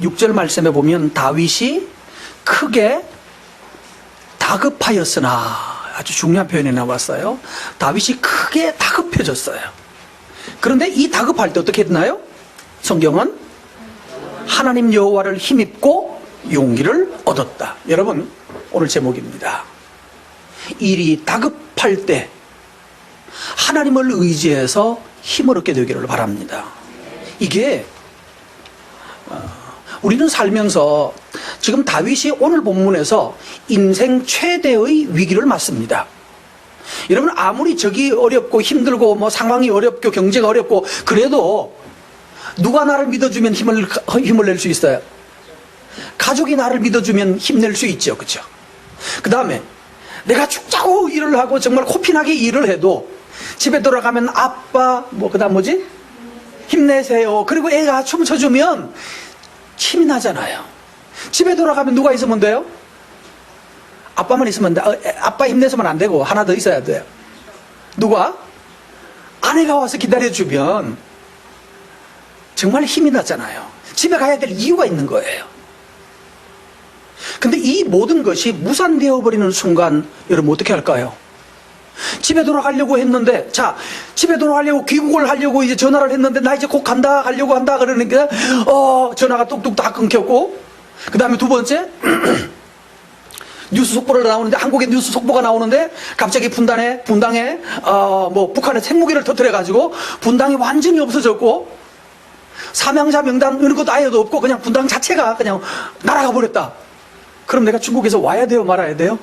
6절 말씀에 보면 다윗이 크게 다급하였으나, 아주 중요한 표현이 나왔어요. 다윗이 크게 다급해졌어요. 그런데 이 다급할 때 어떻게 했나요? 성경은 하나님 여호와를 힘입고 용기를 얻었다. 여러분, 오늘 제목입니다. 일이 다급할 때 하나님을 의지해서 힘을 얻게 되기를 바랍니다. 이게 우리는 살면서 지금 다윗이 오늘 본문에서 인생 최대의 위기를 맞습니다. 여러분, 아무리 적이 어렵고 힘들고 뭐 상황이 어렵고 경제가 어렵고 그래도 누가 나를 믿어주면 힘을 낼 수 있어요? 가족이 나를 믿어주면 힘낼 수 있죠. 그렇죠? 그 다음에 내가 죽자고 일을 하고 정말 코피나게 일을 해도 집에 돌아가면 아빠 그 다음 뭐지? 힘내세요. 그리고 애가 춤춰주면 힘이 나잖아요. 집에 돌아가면 누가 있으면 돼요? 아빠만 있으면 돼. 아빠 힘내서만 안 되고 하나 더 있어야 돼요. 누가? 아내가 와서 기다려주면 정말 힘이 나잖아요. 집에 가야 될 이유가 있는 거예요. 근데 이 모든 것이 무산되어 버리는 순간 여러분 어떻게 할까요? 집에 돌아가려고 했는데, 자, 집에 돌아가려고 귀국을 하려고 이제 전화를 했는데 나 이제 곧 간다 가려고 한다 그러니까 전화가 뚝뚝 다 끊겼고, 그 다음에 두 번째 뉴스 속보를 나오는데, 한국의 뉴스 속보가 나오는데 갑자기 분당에 북한의 핵무기를 터뜨려 가지고 분당이 완전히 없어졌고 사망자 명단 이런 것도 아예도 없고 그냥 분당 자체가 그냥 날아가 버렸다. 그럼 내가 중국에서 와야 돼요, 말아야 돼요?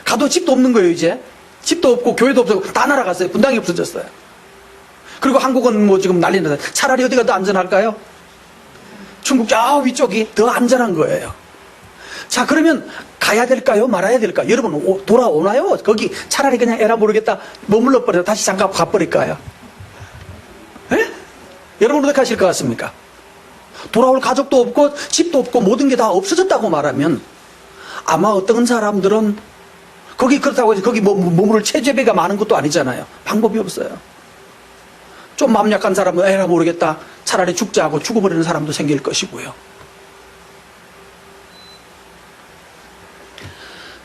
가도 집도 없는 거예요. 이제 집도 없고 교회도 없고 다 날아갔어요. 분당이 없어졌어요. 그리고 한국은 뭐 지금 난리 났어요. 차라리 어디가 더 안전할까요? 중국 저 위쪽이 더 안전한 거예요. 자, 그러면 가야 될까요, 말아야 될까요? 여러분 돌아오나요? 거기 차라리 그냥 에라 모르겠다 머물러 버려 다시 장가 가버릴까요? 에? 여러분 어떻게 하실 것 같습니까? 돌아올 가족도 없고 집도 없고 모든 게 다 없어졌다고 말하면 아마 어떤 사람들은 거기 그렇다고 해서 거기 머무를 체제비가 많은 것도 아니잖아요. 방법이 없어요. 좀 마음 약한 사람은 에라 모르겠다 차라리 죽자 하고 죽어버리는 사람도 생길 것이고요.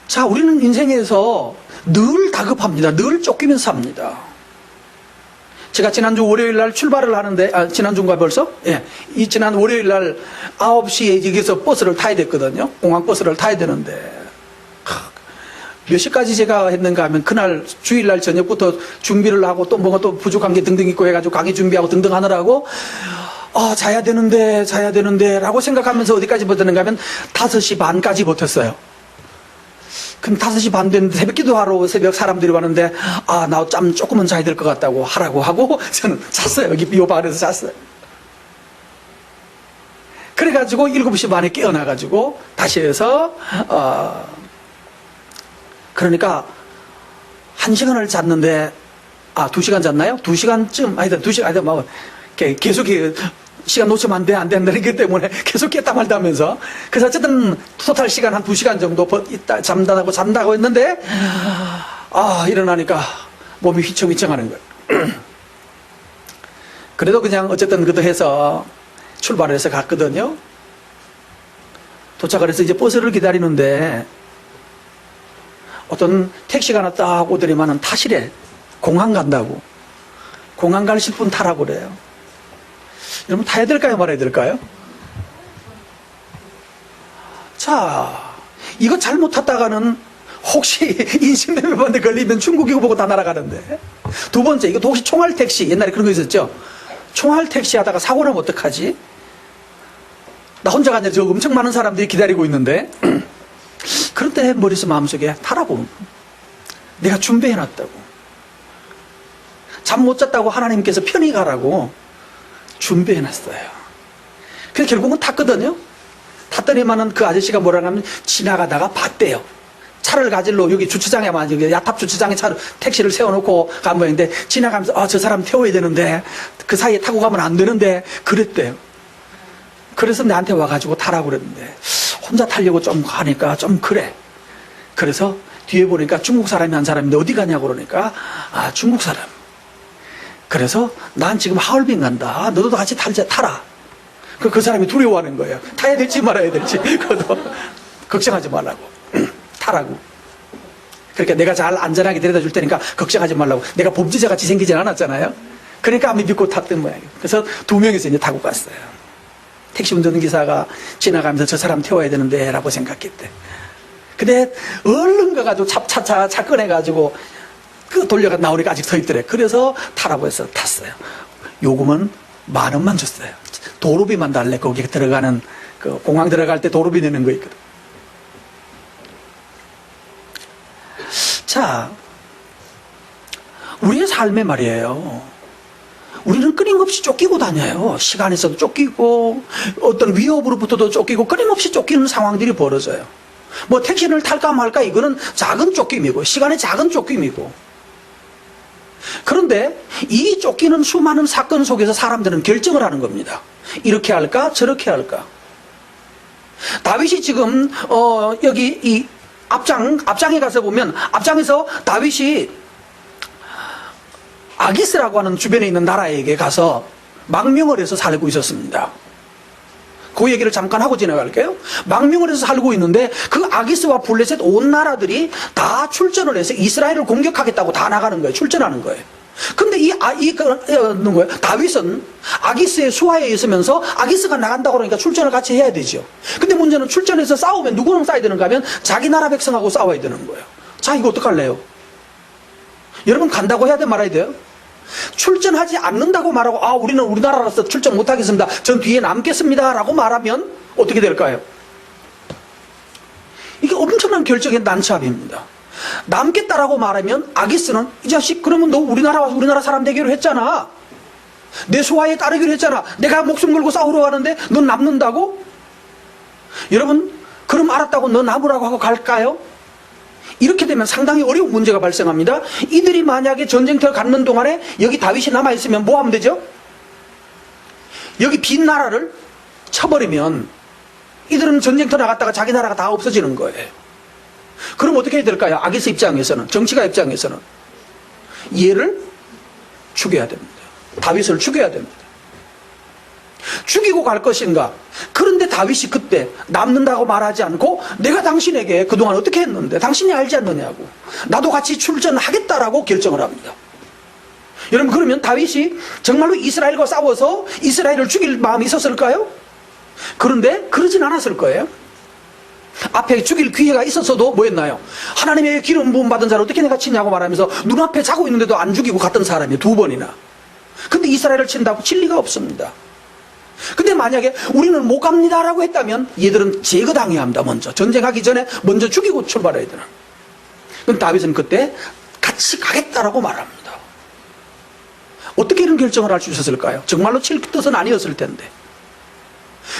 자, 우리는 인생에서 늘 다급합니다. 늘 쫓기면서 삽니다. 제가 지난주 월요일 날 출발을 하는데, 지난주인가 벌써? 예. 지난 월요일 날 9시에 여기서 버스를 타야 됐거든요. 공항 버스를 타야 되는데. 몇 시까지 제가 했는가 하면 그날 주일날 저녁부터 준비를 하고 또 뭐가 또 부족한 게 등등 있고 해가지고 강의 준비하고 등등 하느라고 자야 되는데 라고 생각하면서 어디까지 버텼는가 하면 5시 반까지 버텼어요. 그럼 5시 반 됐는데 새벽 기도하러 새벽 사람들이 왔는데 나 짬 조금은 자야 될 것 같다고 하라고 하고 저는 잤어요. 여기 요 방에서 잤어요. 그래가지고 7시 반에 깨어나가지고 다시 해서 그러니까 1시간을 잤는데 2시간 잤나요? 2시간쯤 하여튼 2시간 하여튼 뭐 계속 시간 놓치면 안 된다는 때문에 계속 깼다 말다 하면서 그래서 어쨌든 토탈 시간 한 2시간 정도 있다 잔다고 했는데 일어나니까 몸이 휘청휘청 하는 거예요. 그래도 그냥 어쨌든 그도 해서 출발을 해서 갔거든요. 도착을 해서 이제 버스를 기다리는데 어떤 택시가 하나 딱 오더니만은 타시래. 공항 간다고. 공항 갈 10분 타라고 그래요. 여러분 타야 될까요, 말아야 될까요? 자, 이거 잘못 탔다가는 혹시 인신매매반에 걸리면 중국이고 보고 다 날아가는데. 두 번째, 이거 혹시 총알 택시, 옛날에 그런 거 있었죠? 총알 택시 하다가 사고 나면 어떡하지? 나 혼자가 아니라 저 엄청 많은 사람들이 기다리고 있는데 그런데 머릿속 마음속에 타라고. 내가 준비해놨다고. 잠 못 잤다고 하나님께서 편히 가라고 준비해놨어요. 그래서 결국은 탔거든요. 탔더니만은 그 아저씨가 뭐라 하면 지나가다가 봤대요. 차를 가질러 여기 주차장에 야탑 주차장에 택시를 세워놓고 간 모양인데 지나가면서 저 사람 태워야 되는데 그 사이에 타고 가면 안 되는데 그랬대요. 그래서 나한테 와가지고 타라고 그랬는데 혼자 타려고 좀 하니까 좀 그래. 그래서 뒤에 보니까 중국 사람이 한 사람인데 어디 가냐고 그러니까 중국 사람. 그래서 난 지금 하얼빈 간다. 너도 같이 타라. 그 사람이 두려워하는 거예요. 타야 될지 말아야 될지. 그것도 걱정하지 말라고. 타라고. 그러니까 내가 잘 안전하게 데려다 줄 테니까 걱정하지 말라고. 내가 범죄자 같이 생기진 않았잖아요. 그러니까 믿고 탔던 모양이에요. 그래서 두 명이서 이제 타고 갔어요. 택시 운전기사가 지나가면서 저 사람 태워야 되는데 라고 생각했대. 근데 얼른 가가지고 차 꺼내가지고 그 돌려가 나오니까 아직 서 있더래. 그래서 타라고 해서 탔어요. 요금은 10,000원만 줬어요. 도로비만 달래. 거기 들어가는 그 공항 들어갈 때 도로비 내는 거 있거든. 자, 우리의 삶에 말이에요. 우리는 끊임없이 쫓기고 다녀요. 시간에서도 쫓기고 어떤 위협으로부터도 쫓기고 끊임없이 쫓기는 상황들이 벌어져요. 뭐 택시를 탈까 말까 이거는 작은 쫓김이고 시간의 작은 쫓김이고, 그런데 이 쫓기는 수많은 사건 속에서 사람들은 결정을 하는 겁니다. 이렇게 할까 저렇게 할까. 다윗이 지금 여기 이 앞장에 가서 보면 앞장에서 다윗이 아기스라고 하는 주변에 있는 나라에게 가서 망명을 해서 살고 있었습니다. 그 얘기를 잠깐 하고 지나갈게요. 망명을 해서 살고 있는데 그 아기스와 블레셋 온 나라들이 다 출전을 해서 이스라엘을 공격하겠다고 다 나가는 거예요. 출전하는 거예요. 근데 다윗은 아기스의 수하에 있으면서 아기스가 나간다고 그러니까 출전을 같이 해야 되죠. 근데 문제는 출전해서 싸우면 누구랑 싸워야 되는가 하면 자기 나라 백성하고 싸워야 되는 거예요. 자, 이거 어떡할래요? 여러분, 간다고 해야 돼 말아야 돼요? 출전하지 않는다고 말하고 우리는 우리나라로서 출전 못하겠습니다, 전 뒤에 남겠습니다 라고 말하면 어떻게 될까요? 이게 엄청난 결정의 난처함입니다. 남겠다라고 말하면 아기스는 이 자식 그러면 너 우리나라 와서 우리나라 사람 되기로 했잖아, 내 소화에 따르기로 했잖아, 내가 목숨 걸고 싸우러 가는데 넌 남는다고? 여러분, 그럼 알았다고 너 남으라고 하고 갈까요? 이렇게 되면 상당히 어려운 문제가 발생합니다. 이들이 만약에 전쟁터에 갖는 동안에 여기 다윗이 남아있으면 뭐 하면 되죠? 여기 빈 나라를 쳐버리면 이들은 전쟁터 나갔다가 자기 나라가 다 없어지는 거예요. 그럼 어떻게 해야 될까요? 아기스 입장에서는, 정치가 입장에서는 얘를 죽여야 됩니다. 다윗을 죽여야 됩니다. 죽이고 갈 것인가? 그런데 다윗이 그때 남는다고 말하지 않고 내가 당신에게 그동안 어떻게 했는데 당신이 알지 않느냐고, 나도 같이 출전하겠다라고 결정을 합니다. 여러분, 그러면 다윗이 정말로 이스라엘과 싸워서 이스라엘을 죽일 마음이 있었을까요? 그런데 그러진 않았을 거예요. 앞에 죽일 기회가 있었어도 뭐 했나요? 하나님의 기름 부음 받은 자를 어떻게 내가 치냐고 말하면서 눈앞에 자고 있는데도 안 죽이고 갔던 사람이에요. 2번이나. 근데 이스라엘을 친다고 칠 리가 없습니다. 근데 만약에 우리는 못 갑니다라고 했다면 얘들은 제거당해야 합니다. 먼저 전쟁하기 전에 먼저 죽이고 출발해야 되는. 그럼 다윗은 그때 같이 가겠다라고 말합니다. 어떻게 이런 결정을 할 수 있었을까요? 정말로 칠 뜻은 아니었을 텐데.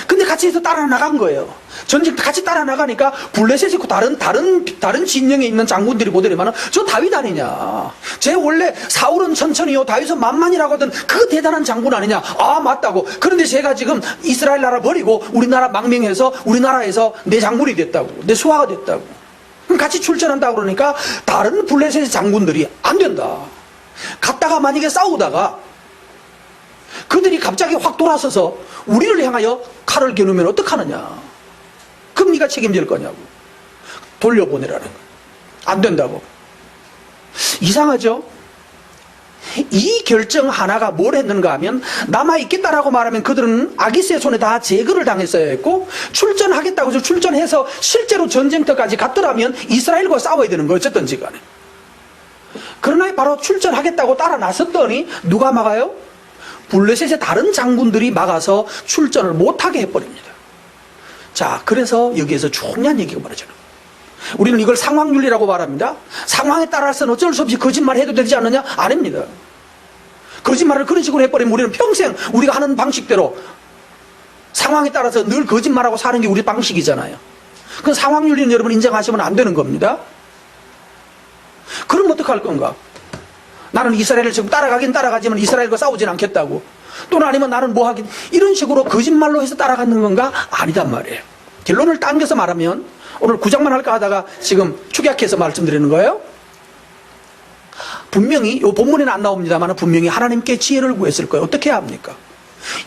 근데 같이 해서 따라 나간 거예요. 전쟁 같이 따라 나가니까 블레셋이 있고 다른 진영에 있는 장군들이 보더니만 저 다윗 아니냐, 쟤 원래 사울은 천천히요 다윗은 만만이라고 하던 그 대단한 장군 아니냐. 맞다고. 그런데 제가 지금 이스라엘 나라 버리고 우리나라 망명해서 우리나라에서 내 장군이 됐다고, 내 수하가 됐다고. 그럼 같이 출전한다고 그러니까 다른 블레셋의 장군들이 안 된다. 갔다가 만약에 싸우다가 그들이 갑자기 확 돌아서서 우리를 향하여 칼을 겨누면 어떡하느냐. 그럼 네가 책임질 거냐고. 돌려보내라는 거예요. 안 된다고. 이상하죠? 이 결정 하나가 뭘 했는가 하면, 남아있겠다라고 말하면 그들은 아기스의 손에 다 제거를 당했어야 했고, 출전하겠다고 해서 출전해서 실제로 전쟁터까지 갔더라면 이스라엘과 싸워야 되는 거예요. 어쨌든지 간에. 그러나 바로 출전하겠다고 따라 나섰더니 누가 막아요? 블레셋의 다른 장군들이 막아서 출전을 못하게 해버립니다. 자, 그래서 여기에서 중요한 얘기가 벌어져요. 우리는 이걸 상황윤리라고 말합니다. 상황에 따라서는 어쩔 수 없이 거짓말을 해도 되지 않느냐? 아닙니다. 거짓말을 그런 식으로 해버리면 우리는 평생 우리가 하는 방식대로 상황에 따라서 늘 거짓말하고 사는 게 우리 방식이잖아요. 그 상황윤리는 여러분 인정하시면 안 되는 겁니다. 그럼 어떡할 건가? 나는 이스라엘을 지금 따라가긴 따라가지만 이스라엘과 싸우진 않겠다고. 또는 아니면 나는 뭐 하긴, 이런 식으로 거짓말로 해서 따라가는 건가? 아니단 말이에요. 결론을 당겨서 말하면, 오늘 구장만 할까 하다가 지금 축약해서 말씀드리는 거예요. 분명히 이 본문에는 안 나옵니다만 분명히 하나님께 지혜를 구했을 거예요. 어떻게 해야 합니까?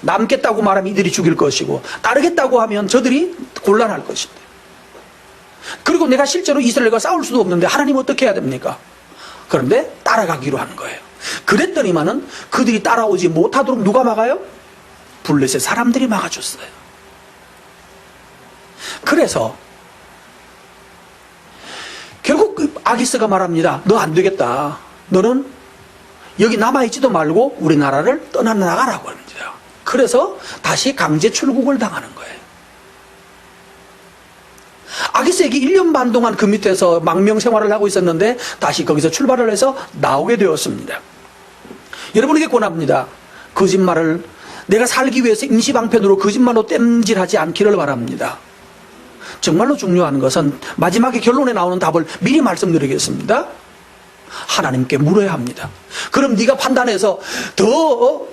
남겠다고 말하면 이들이 죽일 것이고 따르겠다고 하면 저들이 곤란할 것입니다. 그리고 내가 실제로 이스라엘과 싸울 수도 없는데 하나님 어떻게 해야 됩니까? 그런데 따라가기로 하는 거예요. 그랬더니만은 그들이 따라오지 못하도록 누가 막아요? 블레셋 사람들이 막아줬어요. 그래서 결국 아기스가 말합니다. 너 안 되겠다. 너는 여기 남아있지도 말고 우리나라를 떠나나가라고 합니다. 그래서 다시 강제 출국을 당하는 거예요. 아기스에게 1년 반 동안 그 밑에서 망명 생활을 하고 있었는데 다시 거기서 출발을 해서 나오게 되었습니다. 여러분에게 권합니다. 거짓말을 내가 살기 위해서 임시방편으로 거짓말로 땜질하지 않기를 바랍니다. 정말로 중요한 것은 마지막에 결론에 나오는 답을 미리 말씀드리겠습니다. 하나님께 물어야 합니다. 그럼 네가 판단해서 더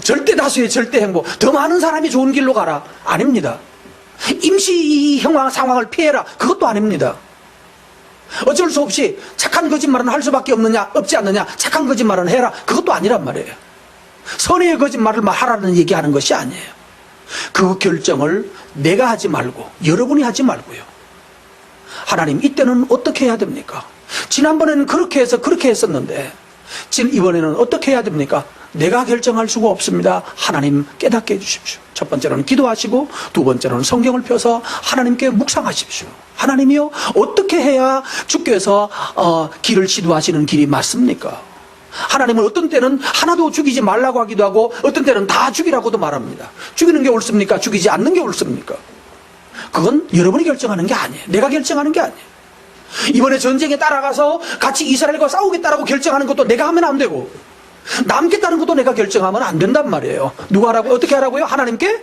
절대 다수의 절대 행복, 더 많은 사람이 좋은 길로 가라. 아닙니다. 임시 상황을 피해라. 그것도 아닙니다. 어쩔 수 없이 착한 거짓말은 할 수밖에 없지 않느냐. 착한 거짓말은 해라. 그것도 아니란 말이에요. 선의의 거짓말을 하라는 얘기하는 것이 아니에요. 그 결정을 내가 하지 말고 여러분이 하지 말고요. 하나님 이때는 어떻게 해야 됩니까? 지난번에는 그렇게 해서 그렇게 했었는데 이번에는 어떻게 해야 됩니까? 내가 결정할 수가 없습니다. 하나님 깨닫게 해주십시오. 첫 번째로는 기도하시고 두 번째로는 성경을 펴서 하나님께 묵상하십시오. 하나님이요, 어떻게 해야 주께서 길을 지도하시는 길이 맞습니까? 하나님은 어떤 때는 하나도 죽이지 말라고 하기도 하고 어떤 때는 다 죽이라고도 말합니다. 죽이는 게 옳습니까? 죽이지 않는 게 옳습니까? 그건 여러분이 결정하는 게 아니에요. 내가 결정하는 게 아니에요. 이번에 전쟁에 따라가서 같이 이스라엘과 싸우겠다라고 결정하는 것도 내가 하면 안 되고 남겠다는 것도 내가 결정하면 안 된단 말이에요. 누가 하라고요? 어떻게 하라고요? 하나님께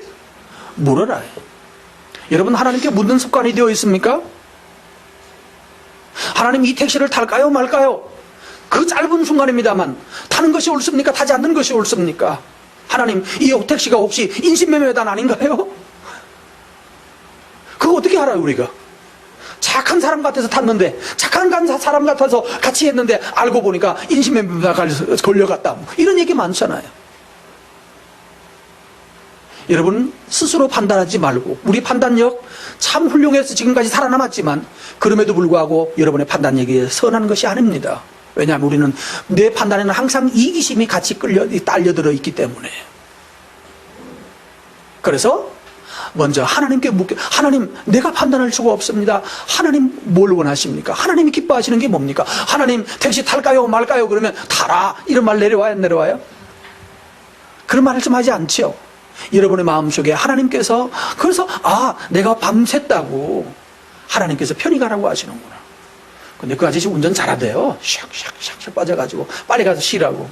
물어라. 여러분, 하나님께 묻는 습관이 되어 있습니까? 하나님, 이 택시를 탈까요 말까요? 그 짧은 순간입니다만 타는 것이 옳습니까? 타지 않는 것이 옳습니까? 하나님, 이 택시가 혹시 인신매매단 아닌가요? 그거 어떻게 알아요 우리가? 착한 사람 같아서 탔는데, 착한 사람 같아서 같이 했는데 알고 보니까 인신매매에 걸려갔다, 이런 얘기 많잖아요. 여러분, 스스로 판단하지 말고, 우리 판단력 참 훌륭해서 지금까지 살아남았지만 그럼에도 불구하고 여러분의 판단력이 선한 것이 아닙니다. 왜냐하면 우리는 내 판단에는 항상 이기심이 같이 딸려들어 있기 때문에. 그래서 먼저 하나님께 묻게, 하나님, 내가 판단할 수가 없습니다. 하나님 뭘 원하십니까? 하나님이 기뻐하시는 게 뭡니까? 하나님, 택시 탈까요 말까요? 그러면 타라, 이런 말 내려와요 안 내려와요? 그런 말을 좀 하지 않죠. 여러분의 마음속에 하나님께서, 그래서 내가 밤샜다고 하나님께서 편히 가라고 하시는구나. 근데 그 아저씨 운전 잘하대요. 샥샥샥 빠져가지고 빨리 가서 쉬라고.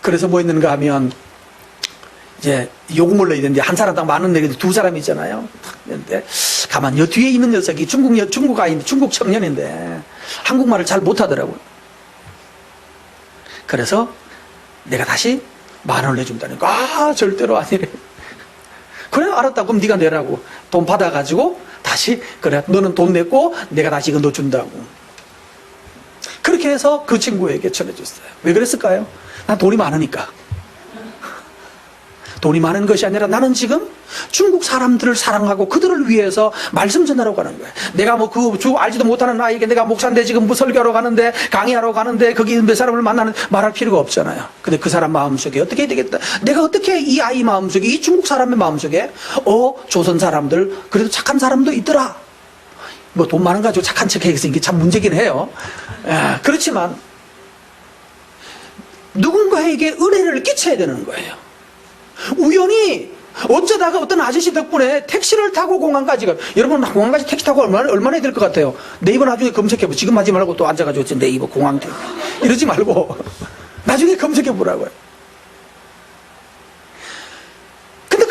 그래서 뭐 했는가 하면 이제 요금을 넣어야 되는데 한 사람당 10,000원 내는데 두 사람이 있잖아요. 그런데 가만 요 뒤에 있는 녀석이 중국 아이인데, 중국 청년인데 한국말을 잘 못하더라고요. 그래서 내가 다시 10,000원을 내준다니까. 절대로 아니래. 그래, 알았다. 그럼 네가 내라고. 돈 받아가지고 다시, 그래, 너는 돈 냈고 내가 다시 이거 너 준다고. 그렇게 해서 그 친구에게 전해줬어요. 왜 그랬을까요? 난 돈이 많으니까. 돈이 많은 것이 아니라 나는 지금 중국 사람들을 사랑하고 그들을 위해서 말씀 전하러 가는 거예요. 내가 뭐 알지도 못하는 나에게 내가 목사인데 지금 뭐 설교하러 가는데, 강의하러 가는데 거기 몇 사람을 말할 필요가 없잖아요. 근데 그 사람 마음속에 어떻게 해야 되겠다. 내가 어떻게 이 아이 마음속에, 이 중국 사람의 마음속에 조선 사람들 그래도 착한 사람도 있더라. 뭐 돈 많은 가지고 착한 척 해서 이게 참 문제긴 해요. 그렇지만 누군가에게 은혜를 끼쳐야 되는 거예요. 우연히 어쩌다가 어떤 아저씨 덕분에 택시를 타고 공항까지 가요. 여러분, 공항까지 택시 타고 얼마나 해야 될 것 같아요? 네이버 나중에 검색해보. 지금 하지 말고 또 앉아가지고 네이버 공항 이러지 말고 나중에 검색해보라고요. 근데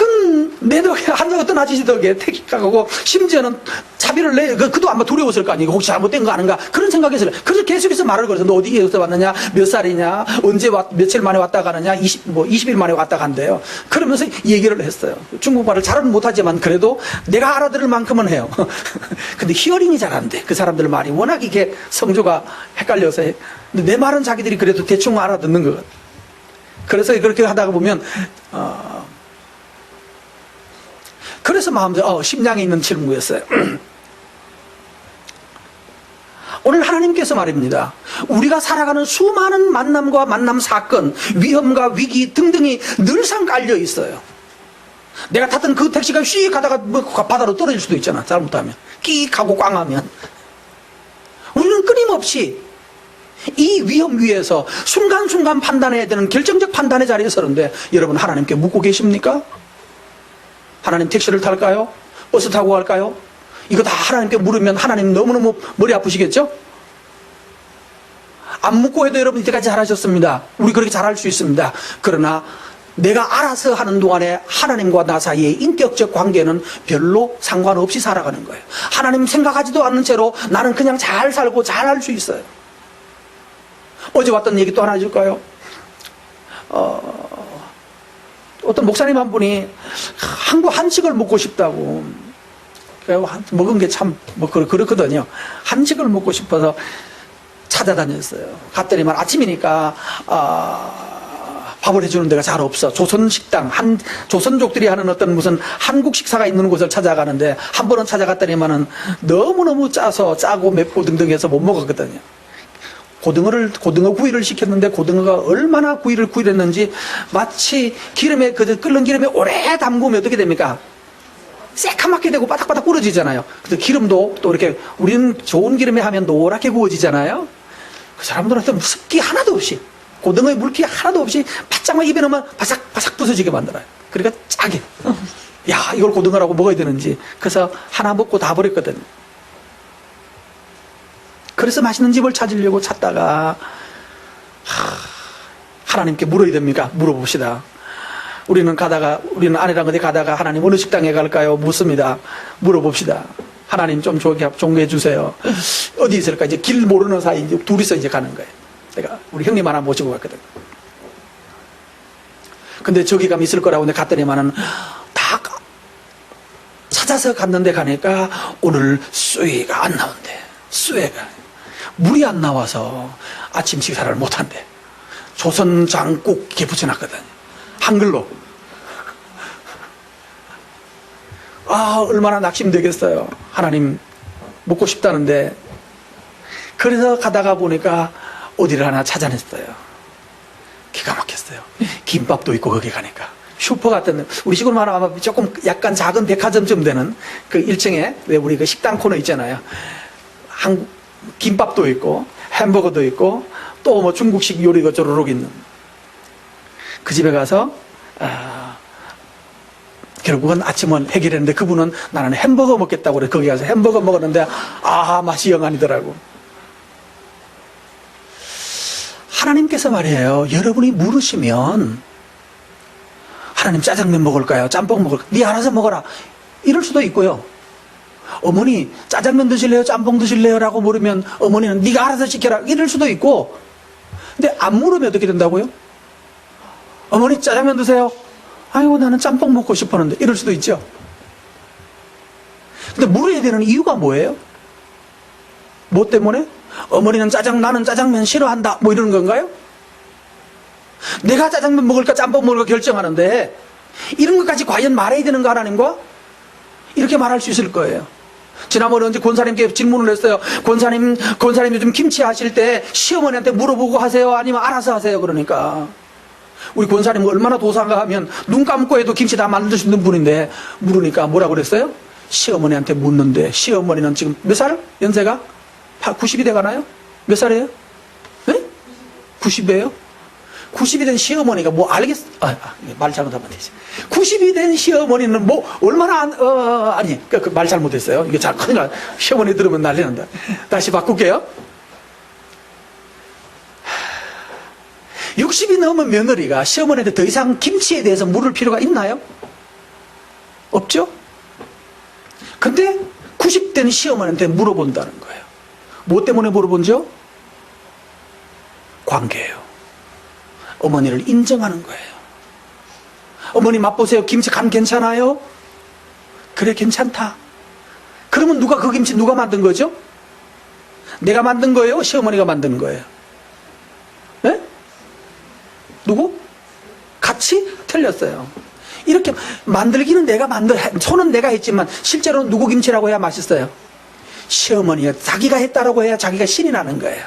내 덕에 어떤 아저씨 덕에 택시 타고, 심지어는 차비를 그도 아마 두려웠을 거 아니에요. 혹시 잘못된 거 아닌가, 그런 생각에서. 그래서 계속해서 말을 걸어서 너 어디에서 왔느냐, 몇 살이냐, 언제 며칠 만에 왔다 가느냐, 20일 만에 왔다 간대요. 그러면서 얘기를 했어요. 중국말을 잘은 못하지만 그래도 내가 알아들을 만큼은 해요. 근데 히어링이 잘 안 돼. 그 사람들 말이 워낙 이게 성조가 헷갈려서 해. 근데 내 말은 자기들이 그래도 대충 알아듣는 것 같아. 그래서 그렇게 하다가 보면, 그래서 마음대로, 심장에 있는 질문이었어요. 오늘 하나님께서 말입니다. 우리가 살아가는 수많은 만남과 만남 사건, 위험과 위기 등등이 늘상 깔려 있어요. 내가 탔던 그 택시가 휙 가다가 바다로 떨어질 수도 있잖아. 잘못하면. 끼익 하고 꽝하면. 우리는 끊임없이 이 위험 위에서 순간순간 판단해야 되는 결정적 판단의 자리에 서는데, 여러분 하나님께 묻고 계십니까? 하나님 택시를 탈까요? 버스 타고 갈까요? 이거 다 하나님께 물으면 하나님 너무너무 머리 아프시겠죠? 안 묻고 해도 여러분 이때까지 잘하셨습니다. 우리 그렇게 잘할 수 있습니다. 그러나 내가 알아서 하는 동안에 하나님과 나 사이의 인격적 관계는 별로 상관없이 살아가는 거예요. 하나님 생각하지도 않는 채로 나는 그냥 잘 살고 잘 할 수 있어요. 어제 왔던 얘기 또 하나 해줄까요? 어떤 목사님 한 분이 한국 한식을 먹고 싶다고, 먹은 게 참 그렇거든요. 한식을 먹고 싶어서 찾아다녔어요. 갔더니만 아침이니까 밥을 해주는 데가 잘 없어. 조선식당, 조선족들이 하는 어떤 무슨 한국 식사가 있는 곳을 찾아가는데, 한 번은 찾아갔더니만은 너무너무 짜고 맵고 등등 해서 못 먹었거든요. 고등어 구이를 시켰는데, 고등어가 얼마나 구이를 구이했는지 마치 기름에, 끓는 기름에 오래 담그면 어떻게 됩니까? 새카맣게 되고 바닥바닥 구워지잖아요. 그래서 기름도 또 이렇게, 우리는 좋은 기름에 하면 노랗게 구워지잖아요. 그 사람들한테 습기 하나도 없이, 고등어의 물기 하나도 없이 바짝만 입에 넣으면 바삭바삭 부서지게 만들어요. 그러니까 짜게. 야, 이걸 고등어라고 먹어야 되는지. 그래서 하나 먹고 다 버렸거든요. 그래서 맛있는 집을 찾으려고 찾다가, 하나님께 물어야 됩니까? 물어봅시다. 우리는 아내랑 어디 가다가 하나님 어느 식당에 갈까요? 묻습니다. 물어봅시다. 하나님 좀 종교해 주세요. 어디 있을까? 이제 길 모르는 사이 이제 둘이서 이제 가는 거예요. 내가 우리 형님 하나 모시고 갔거든. 근데 저기 가면 있을 거라고 내가 갔더니만은 다 찾아서 갔는데 가니까 오늘 쇠가 안 나온대. 쇠가. 물이 안 나와서 아침 식사를 못 한대. 조선 장국 이렇게 붙여놨거든. 한글로. 얼마나 낙심되겠어요. 하나님 먹고 싶다는데. 그래서 가다가 보니까 어디를 하나 찾아냈어요. 기가 막혔어요. 김밥도 있고 거기 가니까. 슈퍼 같은, 우리 시골 말하면 조금 약간 작은 백화점쯤 되는 그 1층에 왜 우리 그 식당 코너 있잖아요. 김밥도 있고 햄버거도 있고 또 뭐 중국식 요리가 쪼르륵 있는 그 집에 가서 결국은 아침은 해결했는데, 그분은 나는 햄버거 먹겠다고 그래. 거기 가서 햄버거 먹었는데 맛이 영 아니더라고. 하나님께서 말이에요, 여러분이 물으시면 하나님 짜장면 먹을까요? 짬뽕 먹을까요? 네 알아서 먹어라, 이럴 수도 있고요. 어머니 짜장면 드실래요? 짬뽕 드실래요? 라고 물으면 어머니는 네가 알아서 시켜라, 이럴 수도 있고. 근데 안 물으면 어떻게 된다고요? 어머니 짜장면 드세요? 아이고 나는 짬뽕 먹고 싶었는데, 이럴 수도 있죠. 근데 물어야 되는 이유가 뭐예요? 뭐 때문에? 어머니는 나는 짜장면 싫어한다, 뭐 이러는 건가요? 내가 짜장면 먹을까 짬뽕 먹을까 결정하는데 이런 것까지 과연 말해야 되는가 하나님과? 이렇게 말할 수 있을 거예요. 지난번에 언제 권사님께 질문을 했어요. 권사님 요즘 김치 하실 때 시어머니한테 물어보고 하세요? 아니면 알아서 하세요? 그러니까 우리 권사님 얼마나 도사가 하면 눈 감고 해도 김치 다 만들 수 있는 분인데, 물으니까 뭐라고 그랬어요? 시어머니한테 묻는데, 시어머니는 지금 몇 살? 연세가? 90이 돼가나요? 몇 살이에요? 네? 90이에요? 90이 된 시어머니가 뭐 알겠어? 말 잘못하면 되지. 90이 된 시어머니는 뭐 얼마나 아니 그 말 잘못했어요. 이게 잘 큰일 나. 시어머니 들으면 난리 난다. 다시 바꿀게요. 60이 넘은 며느리가 시어머니한테 더 이상 김치에 대해서 물을 필요가 있나요? 없죠? 근데 90된 시어머니한테 물어본다는 거예요. 뭐 때문에 물어본죠? 관계예요. 어머니를 인정하는 거예요. 어머니 맛보세요. 김치 간 괜찮아요? 그래 괜찮다. 그러면 그 김치 누가 만든 거죠? 내가 만든 거예요? 시어머니가 만든 거예요? 네? 누구? 틀렸어요. 이렇게 만들기는 손은 내가 했지만 실제로는 누구 김치라고 해야 맛있어요? 시어머니가 자기가 했다라고 해야 자기가 신이 나는 거예요.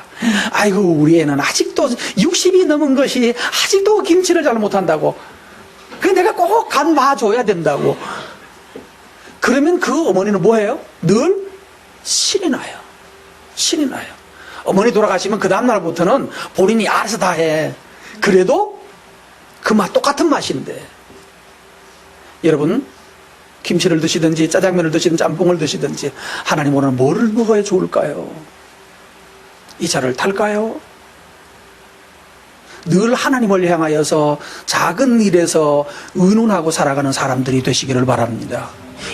아이고 우리 애는 아직도 60이 넘은 것이 아직도 김치를 잘 못한다고. 그래 내가 꼭 간 봐줘야 된다고. 그러면 그 어머니는 뭐예요? 늘 신이 나요. 신이 나요. 어머니 돌아가시면 그 다음날부터는 본인이 알아서 다 해. 그래도 그 맛 똑같은 맛인데. 여러분 김치를 드시든지 짜장면을 드시든지 짬뽕을 드시든지 하나님 오늘 뭐를 먹어야 좋을까요? 이 차를 탈까요? 늘 하나님을 향하여서 작은 일에서 의논하고 살아가는 사람들이 되시기를 바랍니다.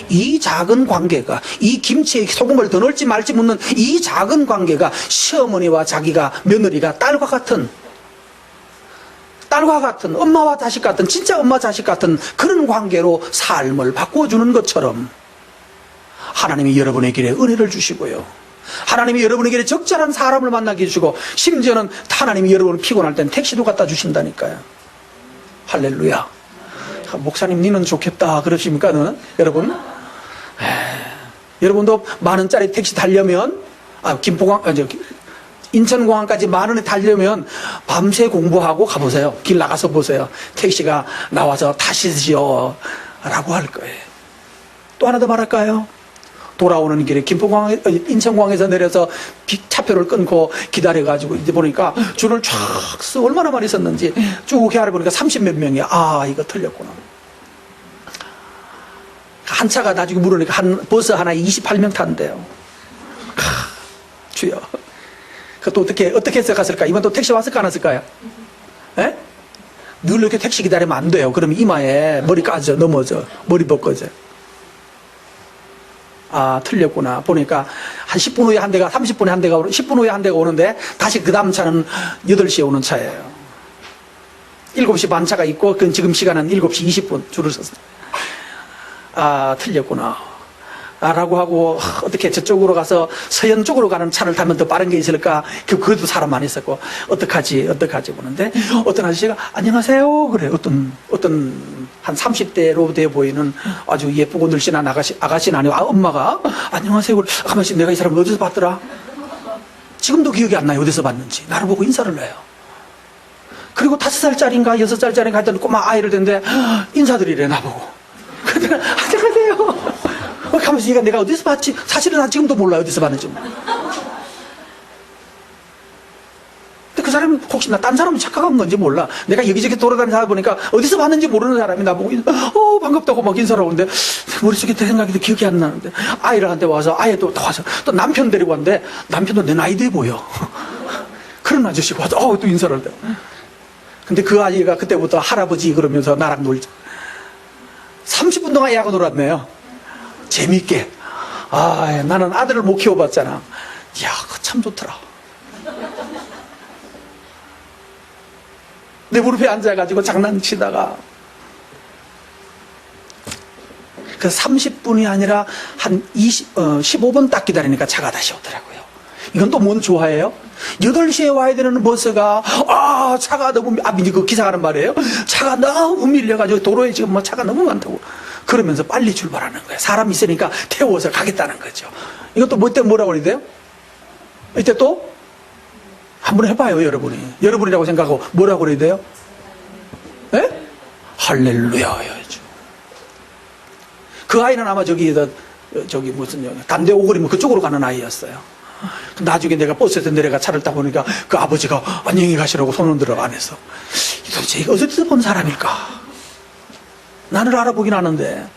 이 작은 관계가, 이 김치에 소금을 더 넣을지 말지 묻는 이 작은 관계가 시어머니와 자기가 며느리가 딸과 같은 엄마와 자식 같은 진짜 엄마 자식 같은 그런 관계로 삶을 바꿔주는 것처럼 하나님이 여러분의 길에 은혜를 주시고요. 하나님이 여러분의 길에 적절한 사람을 만나게 해주시고 심지어는 하나님이 여러분을 피곤할 땐 택시도 갖다 주신다니까요. 할렐루야. 목사님 니는 좋겠다 그러십니까? 여러분 여러분도 10,000원짜리 택시 타려면 인천공항까지 10,000원에 타려면 밤새 공부하고 가보세요. 길 나가서 보세요. 택시가 나와서 타시지요 라고 할 거예요. 또 하나 더 말할까요? 돌아오는 길에 인천공항에서 내려서 차표를 끊고 기다려가지고 이제 보니까 줄을 쫙 얼마나 많이 섰는지 쭉 헤아려보니까 30몇 명이야. 아 이거 틀렸구나. 한 차가 나중에 물으니까 버스 하나에 28명 탄대요. 주여. 그것도 어떻게 해서 갔을까? 이번 또 택시 왔을까 안 왔을까요? 에? 늘 이렇게 택시 기다리면 안 돼요. 그러면 이마에 머리 까져 넘어져 머리 벗겨져. 아 틀렸구나. 보니까 한 10분 후에 한 대가 30분에 한 대가 10분 후에 한 대가 오는데 다시 그 다음 차는 8시에 오는 차예요. 7시 반 차가 있고 그 지금 시간은 7시 20분 줄을 섰어요. 아 틀렸구나. 라고 하고 어떻게 저쪽으로 가서 서현 쪽으로 가는 차를 타면 더 빠른 게 있을까? 그것도 사람 많이 있었고 어떡하지 보는데 어떤 아저씨가 안녕하세요 그래. 어떤 한 30대로 돼 보이는 아주 예쁘고 늘씬한 아가씨는 아니고 엄마가 안녕하세요 그래. 가만있어 내가 이 사람 어디서 봤더라? 지금도 기억이 안 나요. 어디서 봤는지. 나를 보고 인사를 해요. 그리고 5살짜리인가 6살짜리인가 하여튼 꼬마 아이를 댔는데 인사드리래 나보고. 그랬더니 안녕하세요. 가면서 내가 어디서 봤지? 사실은 난 지금도 몰라요. 어디서 봤는지. 근데 그 사람이 혹시 딴 사람이 착각한 건지 몰라. 내가 여기저기 돌아다니는 사람 보니까 어디서 봤는지 모르는 사람이 나보고 반갑다고 막 인사를 하는데 머릿속에 생각이 기억이 안 나는데 아이한테 와서 아이도 와서 또 남편 데리고 왔는데 남편도 내 나이 돼 보여. 그런 아저씨가 와서 또 인사를 한대. 근데 그 아이가 그때부터 할아버지 그러면서 나랑 놀자. 30분 동안 애하고 놀았네요. 재밌게. 나는 아들을 못 키워봤잖아. 이야, 참 좋더라. 내 무릎에 앉아가지고 장난치다가. 그 30분이 아니라 한 15분 딱 기다리니까 차가 다시 오더라고요. 이건 또 뭔 좋아해요? 8시에 와야 되는 버스가, 차가 너무, 그 기사가 하는 말이에요. 차가 너무 밀려가지고 도로에 지금 차가 너무 많다고. 그러면서 빨리 출발하는 거예요. 사람 있으니까 태워서 가겠다는 거죠. 이것도 뭐 때 뭐라고 그래야 돼요? 이때 또? 한번 해봐요, 여러분이. 여러분이라고 생각하고 뭐라고 그래야 돼요? 예? 할렐루야야죠. 그 아이는 아마 저기 무슨, 담대 오거리 그쪽으로 가는 아이였어요. 나중에 내가 버스에서 내려가 차를 타고 보니까 그 아버지가 안녕히 가시라고 손을 들어 안에서. 도대체 이거 어디서 본 사람일까? 나를 알아보긴 하는데.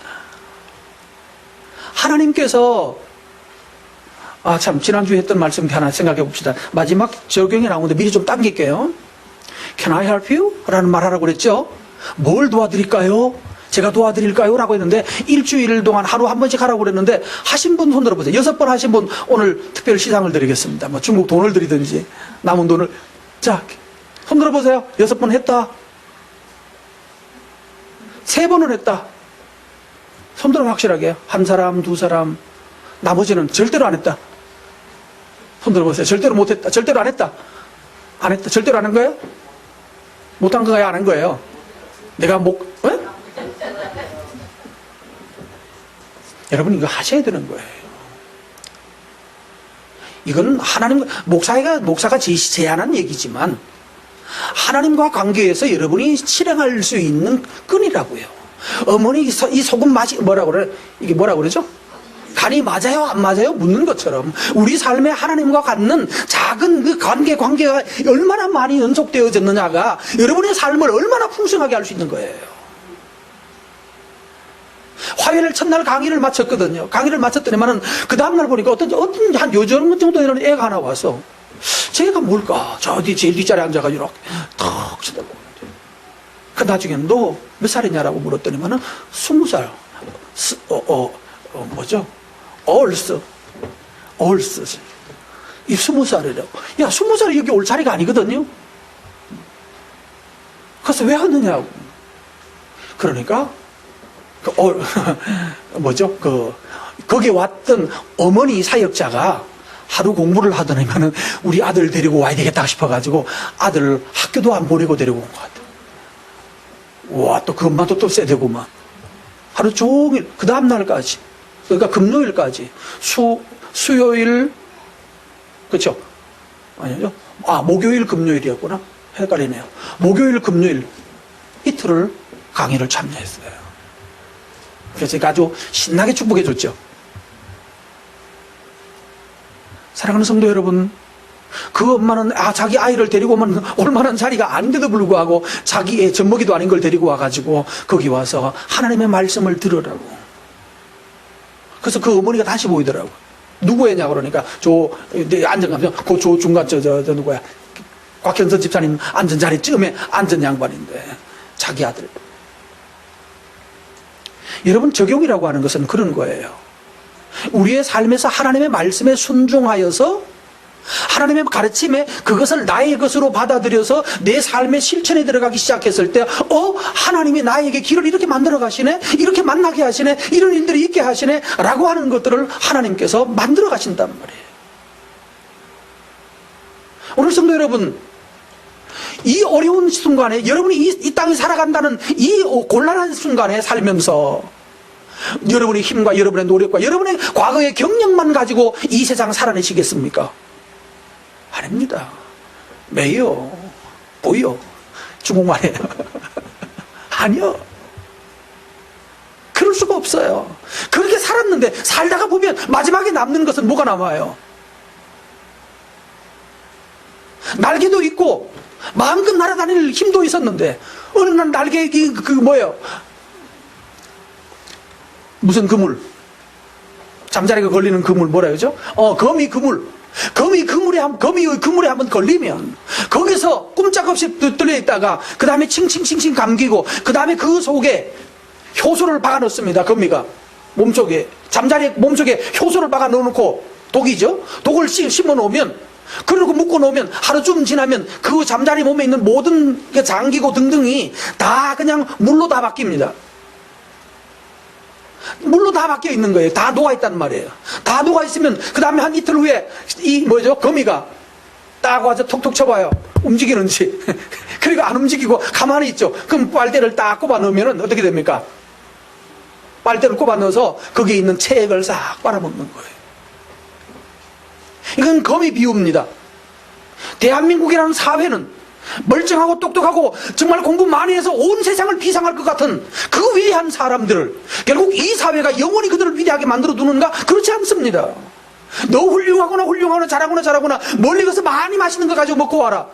하나님께서, 지난주에 했던 말씀 하나 생각해 봅시다. 마지막 적용이 나오는데 미리 좀 당길게요. Can I help you? 라는 말 하라고 그랬죠? 뭘 도와드릴까요? 제가 도와드릴까요? 라고 했는데 일주일 동안 하루 한 번씩 하라고 그랬는데 하신 분 손 들어보세요. 6번 하신 분 오늘 특별 시상을 드리겠습니다. 뭐 중국 돈을 드리든지 남은 돈을. 자, 손 들어보세요. 6번 했다. 3번을 했다. 손 들어 확실하게. 한 사람, 2사람. 나머지는 절대로 안 했다. 손 들어보세요. 절대로 못했다. 절대로 안 했다. 안 했다. 절대로 안 한 거예요? 못한 거예요? 안 한 거예요? 내가 여러분 이거 하셔야 되는 거예요. 이건 하나님, 목사가 제안한 얘기지만 하나님과 관계에서 여러분이 실행할 수 있는 끈이라고요. 어머니 이 소금 맛이 이게 뭐라 그러죠? 간이 맞아요 안 맞아요? 묻는 것처럼 우리 삶에 하나님과 갖는 작은 그 관계가 얼마나 많이 연속되어졌느냐가 여러분의 삶을 얼마나 풍성하게 할 수 있는 거예요. 화요일 첫날 강의를 마쳤거든요. 강의를 마쳤더니만은 그 다음날 보니까 어떤 한 요즘 정도 되는 애가 하나 와서 제가 뭘까? 저 제일 뒷자리에 앉아가지고 이렇게 탁 쳐다보고 그 나중에 너 몇 살이냐라고 물었더니만은 20살. 뭐죠? 얼스. 이 20살이라고. 야, 20살이 여기 올 자리가 아니거든요? 그래서 왜 왔느냐고. 그러니까, 거기 왔던 어머니 사역자가 하루 공부를 하더니만은 우리 아들 데리고 와야 되겠다 싶어가지고 아들 학교도 안 보내고 데리고 온 것 같아요. 와, 또 그 엄마도 또 세대구만. 하루 종일, 그 다음날까지. 그러니까 금요일까지. 수요일, 그쵸? 아니죠? 목요일, 금요일이었구나. 헷갈리네요. 목요일, 금요일 이틀을 강의를 참여했어요. 그래서 제가 아주 신나게 축복해 줬죠. 사랑하는 성도 여러분, 그 엄마는 자기 아이를 데리고 오면 올만한 자리가 아닌데도 불구하고 자기의 젖먹이도 아닌 걸 데리고 와가지고 거기 와서 하나님의 말씀을 들으라고. 그래서 그 어머니가 다시 보이더라고. 누구였냐고 그러니까 앉아가면서 그 중간 누구야? 곽현선 집사님 앉은 자리쯤에 앉은 양반인데 자기 아들. 여러분, 적용이라고 하는 것은 그런 거예요. 우리의 삶에서 하나님의 말씀에 순종하여서 하나님의 가르침에 그것을 나의 것으로 받아들여서 내 삶의 실천에 들어가기 시작했을 때 하나님이 나에게 길을 이렇게 만들어 가시네, 이렇게 만나게 하시네, 이런 일들이 있게 하시네 라고 하는 것들을 하나님께서 만들어 가신단 말이에요. 오늘 성도 여러분, 이 어려운 순간에 여러분이 이 땅에 살아간다는 이 곤란한 순간에 살면서 여러분의 힘과 여러분의 노력과 여러분의 과거의 경력만 가지고 이 세상 살아내시겠습니까? 아닙니다. 매요, 보여, 중국말이에요. 아니요. 그럴 수가 없어요. 그렇게 살았는데 살다가 보면 마지막에 남는 것은 뭐가 남아요? 날개도 있고 마음껏 날아다닐 힘도 있었는데 어느 날 날개 뭐예요? 무슨 그물? 잠자리가 걸리는 그물 뭐라 그러죠? 거미 그물. 거미의 그물에 한번 걸리면 거기서 꼼짝없이 뚫려 있다가 그 다음에 칭칭칭칭 감기고 그 다음에 그 속에 효소를 박아 넣습니다. 거미가 몸속에, 잠자리 몸속에 효소를 박아 넣어놓고, 독이죠? 독을 심어 놓으면, 그리고 묶어 놓으면 하루쯤 지나면 그 잠자리 몸에 있는 모든 장기고 등등이 다 그냥 물로 다 바뀝니다. 물로 다 바뀌어 있는 거예요. 다 녹아있단 말이에요. 다 녹아있으면 그 다음에 한 이틀 후에 거미가 딱 와서 톡톡 쳐봐요. 움직이는지. 그리고 안 움직이고 가만히 있죠. 그럼 빨대를 딱 꼽아 넣으면 어떻게 됩니까? 빨대를 꼽아 넣어서 거기에 있는 체액을 싹 빨아먹는 거예요. 이건 거미 비유입니다. 대한민국이라는 사회는 멀쩡하고 똑똑하고 정말 공부 많이 해서 온 세상을 비상할 것 같은 그 위대한 사람들을 결국 이 사회가 영원히 그들을 위대하게 만들어 두는가? 그렇지 않습니다. 너 훌륭하거나 잘하거나 멀리 가서 많이 맛있는 거 가지고 먹고 와라.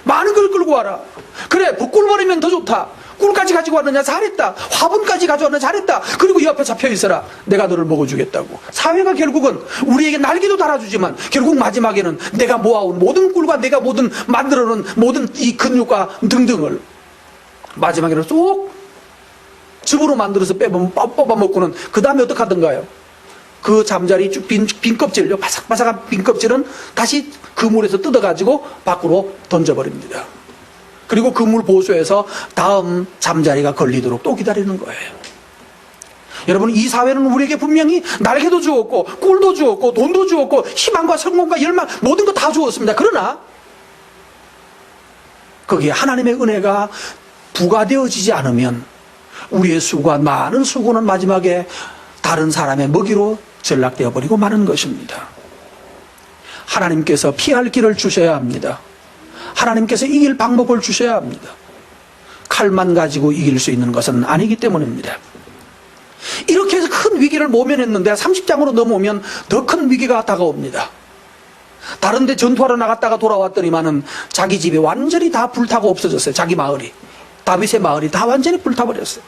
많은 걸 끌고 와라. 그래, 붓꿀버리면 더 좋다. 꿀까지 가지고 왔느냐? 잘했다. 화분까지 가져왔느냐? 잘했다. 그리고 옆에 잡혀 있어라. 내가 너를 먹어주겠다고. 사회가 결국은 우리에게 날개도 달아주지만 결국 마지막에는 내가 모아온 모든 꿀과 내가 만들어놓은 모든 이 근육과 등등을 마지막에는 쏙 즙으로 만들어서 뽑아먹고는 그 다음에 어떻게 하던가요? 그 잠자리 빈 껍질요, 바삭바삭한 빈 껍질은 다시 그물에서 뜯어가지고 밖으로 던져버립니다. 그리고 그물 보수해서 다음 잠자리가 걸리도록 또 기다리는 거예요. 여러분, 이 사회는 우리에게 분명히 날개도 주었고 꿀도 주었고 돈도 주었고 희망과 성공과 열망 모든 거 다 주었습니다. 그러나 거기에 하나님의 은혜가 부과되어지지 않으면 우리의 수고와 많은 수고는 마지막에 다른 사람의 먹이로 전락되어 버리고 마는 것입니다. 하나님께서 피할 길을 주셔야 합니다. 하나님께서 이길 방법을 주셔야 합니다. 칼만 가지고 이길 수 있는 것은 아니기 때문입니다. 이렇게 해서 큰 위기를 모면했는데 30장으로 넘어오면 더 큰 위기가 다가옵니다. 다른 데 전투하러 나갔다가 돌아왔더니만은 자기 집이 완전히 다 불타고 없어졌어요. 자기 마을이. 다윗의 마을이 다 완전히 불타버렸어요.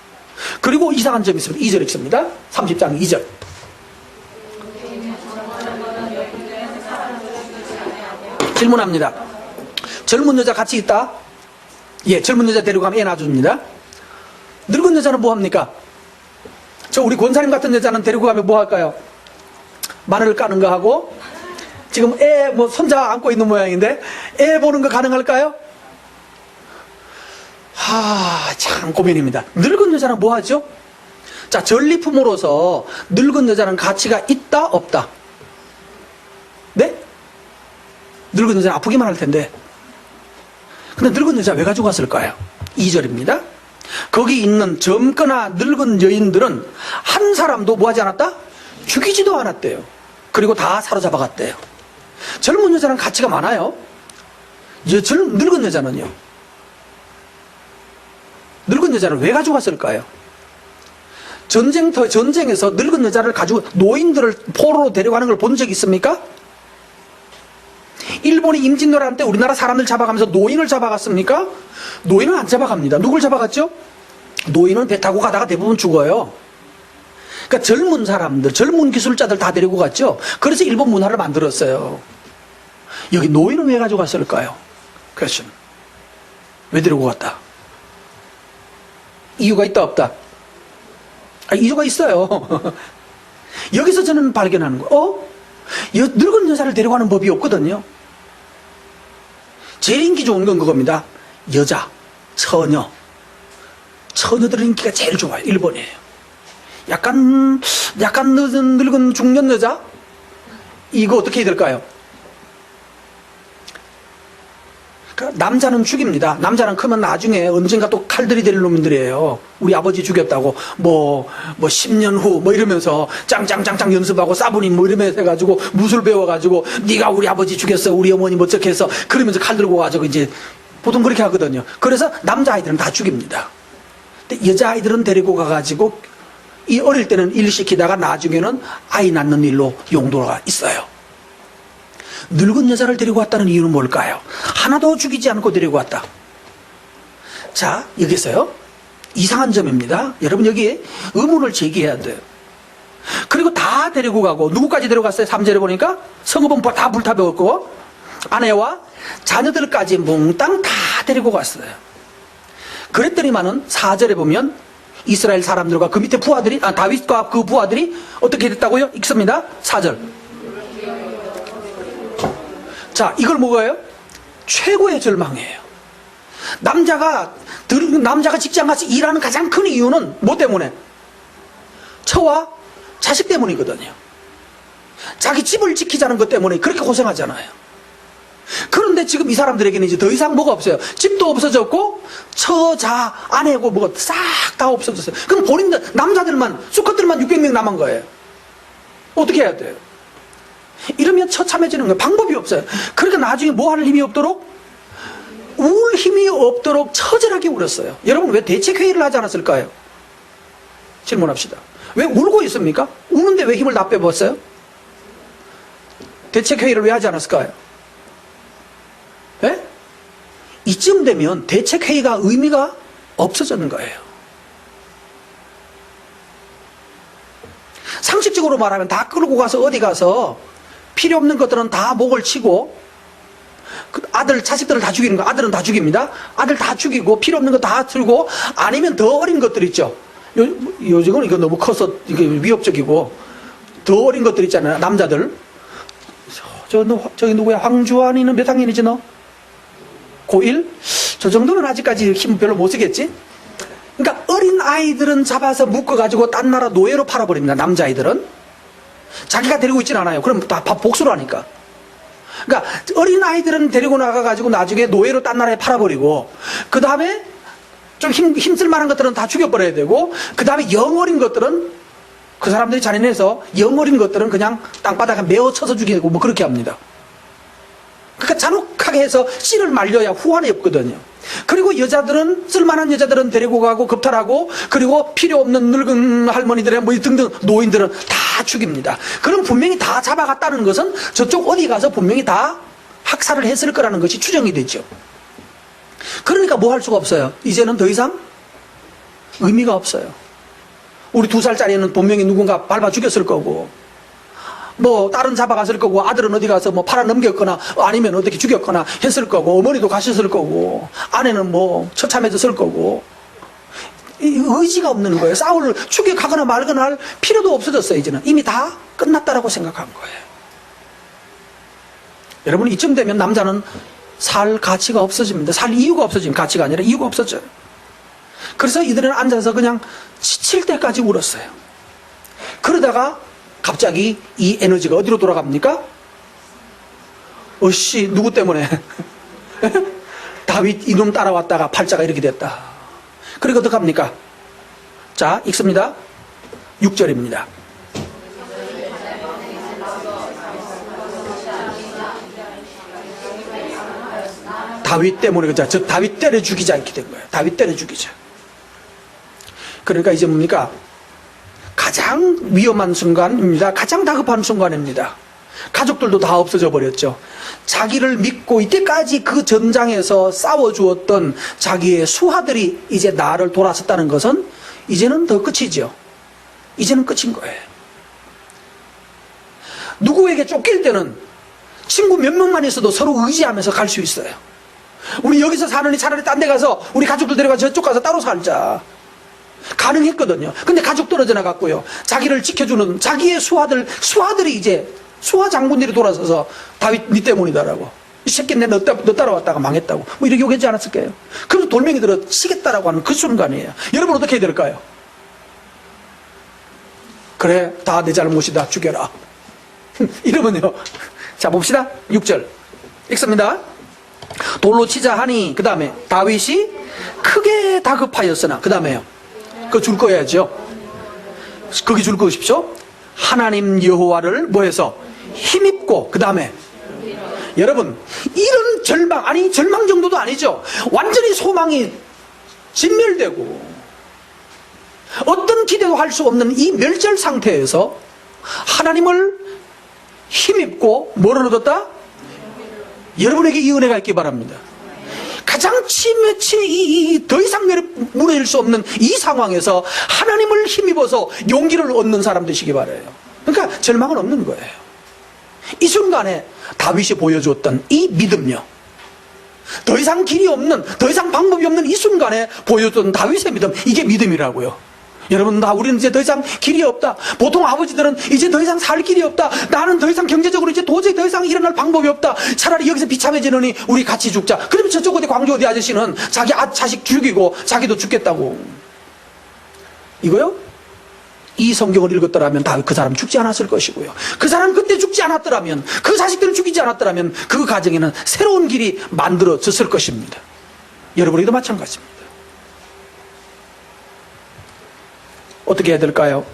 그리고 이상한 점이 있습니다. 2절 읽습니다. 30장 2절. 질문합니다. 젊은 여자 같이 있다? 예, 젊은 여자 데리고 가면 애 낳아줍니다. 늙은 여자는 뭐 합니까? 저 우리 권사님 같은 여자는 데리고 가면 뭐 할까요? 마늘 까는 거 하고, 지금 애 뭐 손자 안고 있는 모양인데 애 보는 거 가능할까요? 참 고민입니다. 늙은 여자는 뭐 하죠? 자, 전리품으로서 늙은 여자는 가치가 있다 없다? 네? 늙은 여자는 아프기만 할 텐데. 근데 늙은 여자 왜 가지고 갔을까요? 2절입니다. 거기 있는 젊거나 늙은 여인들은 한 사람도 뭐 하지 않았다? 죽이지도 않았대요. 그리고 다 사로잡아 갔대요. 젊은 여자는 가치가 많아요. 늙은 여자는요? 늙은 여자를 왜 가지고 갔을까요? 전쟁에서 늙은 여자를 가지고 노인들을 포로로 데려가는 걸 본 적 있습니까? 일본이 임진왜란 때 우리나라 사람들 잡아가면서 노인을 잡아갔습니까? 노인은 안 잡아갑니다. 누굴 잡아갔죠? 노인은 배 타고 가다가 대부분 죽어요. 그러니까 젊은 사람들, 젊은 기술자들 다 데리고 갔죠. 그래서 일본 문화를 만들었어요. 여기 노인은 왜 가지고 갔을까요? question. 왜 데리고 갔다? 이유가 있다 없다? 이유가 있어요. 여기서 저는 발견하는 거, 늙은 여자를 데려가는 법이 없거든요. 제일 인기 좋은 건 그겁니다. 여자, 처녀. 처녀들의 인기가 제일 좋아요. 일본이에요. 약간 늙은 중년 여자? 이거 어떻게 해야 될까요? 그러니까 남자는 죽입니다. 남자는 크면 나중에 언젠가 또 칼들이 될 놈들이에요. 우리 아버지 죽였다고 뭐 10년 후 뭐 이러면서 짱짱짱짱 연습하고 사부님 뭐 이러면서 해가지고 무술 배워가지고 네가 우리 아버지 죽였어, 우리 어머니 뭐 어떻게 해서 그러면서 칼 들고 가지고 이제 보통 그렇게 하거든요. 그래서 남자아이들은 다 죽입니다. 근데 여자아이들은 데리고 가가지고 이 어릴 때는 일 시키다가 나중에는 아이 낳는 일로 용도가 있어요. 늙은 여자를 데리고 왔다는 이유는 뭘까요? 하나도 죽이지 않고 데리고 왔다. 자, 여기서요. 이상한 점입니다. 여러분 여기에 의문을 제기해야 돼요. 그리고 다 데리고 가고 누구까지 데려갔어요? 3절에 보니까 성읍은 다 불타버렸고 아내와 자녀들까지 몽땅 다 데리고 갔어요. 그랬더니만은 4절에 보면 이스라엘 사람들과 그 밑에 부하들이 다윗과 그 부하들이 어떻게 됐다고요? 읽습니다. 4절. 자, 이걸 뭐예요? 최고의 절망이에요. 남자가 직장 가서 일하는 가장 큰 이유는 뭐 때문에? 처와 자식 때문이거든요. 자기 집을 지키자는 것 때문에 그렇게 고생하잖아요. 그런데 지금 이 사람들에게는 이제 더 이상 뭐가 없어요. 집도 없어졌고 처, 자, 아내고 뭐가 싹 다 없어졌어요. 그럼 본인들 남자들만 수컷들만 600명 남은 거예요. 어떻게 해야 돼요? 이러면 처참해지는 거예요. 방법이 없어요. 그러니까 나중에 뭐 할 힘이 없도록 울 힘이 없도록 처절하게 울었어요. 여러분 왜 대책회의를 하지 않았을까요? 질문합시다. 왜 울고 있습니까? 우는데 왜 힘을 다 빼봤어요? 대책회의를 왜 하지 않았을까요? 예? 이쯤 되면 대책회의가 의미가 없어지는 거예요. 상식적으로 말하면 다 끌고 가서 어디 가서 필요 없는 것들은 다 목을 치고 아들, 자식들을 다 죽이는 거, 아들은 다 죽입니다. 아들 다 죽이고 필요 없는 거 다 들고 아니면 더 어린 것들 있죠. 요즘은 이거 너무 커서 이게 위협적이고 더 어린 것들 있잖아요. 남자들. 저기 누구야? 황주환이는 몇 학년이지 너? 고1? 저 정도면 아직까지 힘 별로 못 쓰겠지? 그러니까 어린 아이들은 잡아서 묶어가지고 딴 나라 노예로 팔아버립니다. 남자아이들은. 자기가 데리고 있진 않아요. 그럼 다 복수를 하니까. 그러니까 어린 아이들은 데리고 나가가지고 나중에 노예로 딴 나라에 팔아버리고 그 다음에 좀 힘쓸 만한 것들은 다 죽여버려야 되고, 그 다음에 영 어린 것들은 그 사람들이 잔인해서 영 어린 것들은 그냥 땅바닥에 메어 쳐서 죽이고 뭐 그렇게 합니다. 그러니까 잔혹하게 해서 씨를 말려야 후환이 없거든요. 그리고 여자들은, 쓸만한 여자들은 데리고 가고 겁탈하고, 그리고 필요 없는 늙은 할머니들 뭐 등등 노인들은 다 죽입니다. 그럼 분명히 다 잡아갔다는 것은 저쪽 어디 가서 분명히 다 학살을 했을 거라는 것이 추정이 되죠. 그러니까 뭐 할 수가 없어요. 이제는 더 이상 의미가 없어요. 우리 2살짜리는 분명히 누군가 밟아 죽였을 거고, 뭐 딸은 잡아갔을 거고, 아들은 어디 가서 뭐 팔아 넘겼거나 아니면 어떻게 죽였거나 했을 거고, 어머니도 가셨을 거고, 아내는 뭐 처참해졌을 거고, 의지가 없는 거예요. 싸울 추격하거나 말거나 할 필요도 없어졌어요. 이제는 이미 다 끝났다라고 생각한 거예요. 여러분, 이쯤 되면 남자는 살 가치가 없어집니다. 살 이유가 없어집니다. 가치가 아니라 이유가 없어져요. 그래서 이들은 앉아서 그냥 지칠 때까지 울었어요. 그러다가 갑자기 이 에너지가 어디로 돌아갑니까? 어씨, 누구 때문에? 다윗 이놈 따라왔다가 팔자가 이렇게 됐다. 그리고 어떡합니까? 자, 읽습니다. 6절입니다. 다윗 때문에, 그죠? 저 다윗 때려 죽이자 이렇게 된 거예요. 다윗 때려 죽이자. 그러니까 이제 뭡니까? 가장 위험한 순간입니다. 가장 다급한 순간입니다. 가족들도 다 없어져 버렸죠. 자기를 믿고 이때까지 그 전장에서 싸워주었던 자기의 수하들이 이제 나를 돌아섰다는 것은 이제는 더 끝이죠. 이제는 끝인 거예요. 누구에게 쫓길 때는 친구 몇 명만 있어도 서로 의지하면서 갈 수 있어요. 우리 여기서 사느니 차라리 딴 데 가서 우리 가족들 데려가 저쪽 가서 따로 살자. 가능했거든요. 근데 가족 떨어져 나갔고요. 자기를 지켜주는 자기의 수하들이 이제 수하 장군들이 돌아서서 다윗 니 때문이다라고. 이 새끼 너 따라왔다가 망했다고. 뭐 이렇게 욕하지 않았을까요? 그래서 돌멩이 들어 치겠다라고 하는 그 순간이에요. 여러분 어떻게 해야 될까요? 그래, 다 내 잘못이다. 죽여라. 이러면요. 자, 봅시다. 6절. 읽습니다. 돌로 치자 하니, 그 다음에 다윗이 크게 다급하였으나, 그 다음에요. 그거 줄 거야죠. 거기 줄 거십시오. 하나님 여호와를 뭐해서 힘입고, 그 다음에 여러분, 이런 절망, 아니 절망 정도도 아니죠. 완전히 소망이 진멸되고 어떤 기대도 할 수 없는 이 멸절 상태에서 하나님을 힘입고 뭐를 얻었다? 여러분에게 이 은혜가 있기 바랍니다. 가장 더 이상 무너질 수 없는 이 상황에서 하나님을 힘입어서 용기를 얻는 사람 되시기 바라요. 그러니까 절망은 없는 거예요. 이 순간에 다윗이 보여주었던 이 믿음요, 더 이상 길이 없는, 더 이상 방법이 없는 이 순간에 보여줬던 다윗의 믿음, 이게 믿음이라고요. 여러분, 우리는 이제 더 이상 길이 없다. 보통 아버지들은 이제 더 이상 살 길이 없다. 나는 더 이상 경제적으로 이제 도저히 더 이상 일어날 방법이 없다. 차라리 여기서 비참해지느니 우리 같이 죽자. 그러면 저쪽 어디 광주 어디 아저씨는 자기 자식 죽이고 자기도 죽겠다고. 이거요? 이 성경을 읽었더라면 다윗 그 사람 죽지 않았을 것이고요. 그 사람 그때 죽지 않았더라면, 그 자식들은 죽이지 않았더라면 그 가정에는 새로운 길이 만들어졌을 것입니다. 여러분에게도 마찬가지입니다. 어떻게 해야 될까요?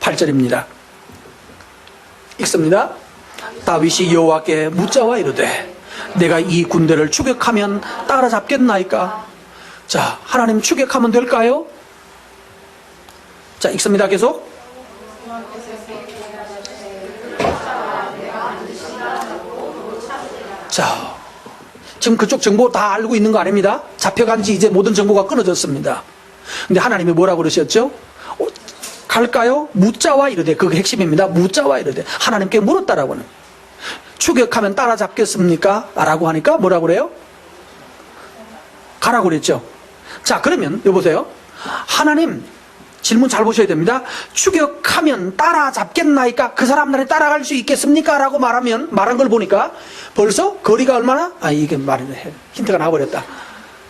8절입니다. 읽습니다. 다윗이 여호와께 묻자와 이르되 내가 이 군대를 추격하면 따라잡겠나이까? 자, 하나님 추격하면 될까요? 자, 읽습니다. 계속. 자, 지금 그쪽 정보 다 알고 있는 거 아닙니다. 잡혀간 지 이제 모든 정보가 끊어졌습니다. 근데 하나님이 뭐라고 그러셨죠? 갈까요? 묻자와 이르되, 그게 핵심입니다. 묻자와 이르되, 하나님께 물었다라고는. 추격하면 따라잡겠습니까? 라고 하니까 뭐라고 그래요? 가라고 그랬죠. 자, 그러면 여보세요. 하나님, 질문 잘 보셔야 됩니다. 추격하면 따라잡겠나이까? 그 사람들이 따라갈 수 있겠습니까? 라고 말한 걸 보니까 벌써 거리가 얼마나? 이게 힌트가 나와버렸다.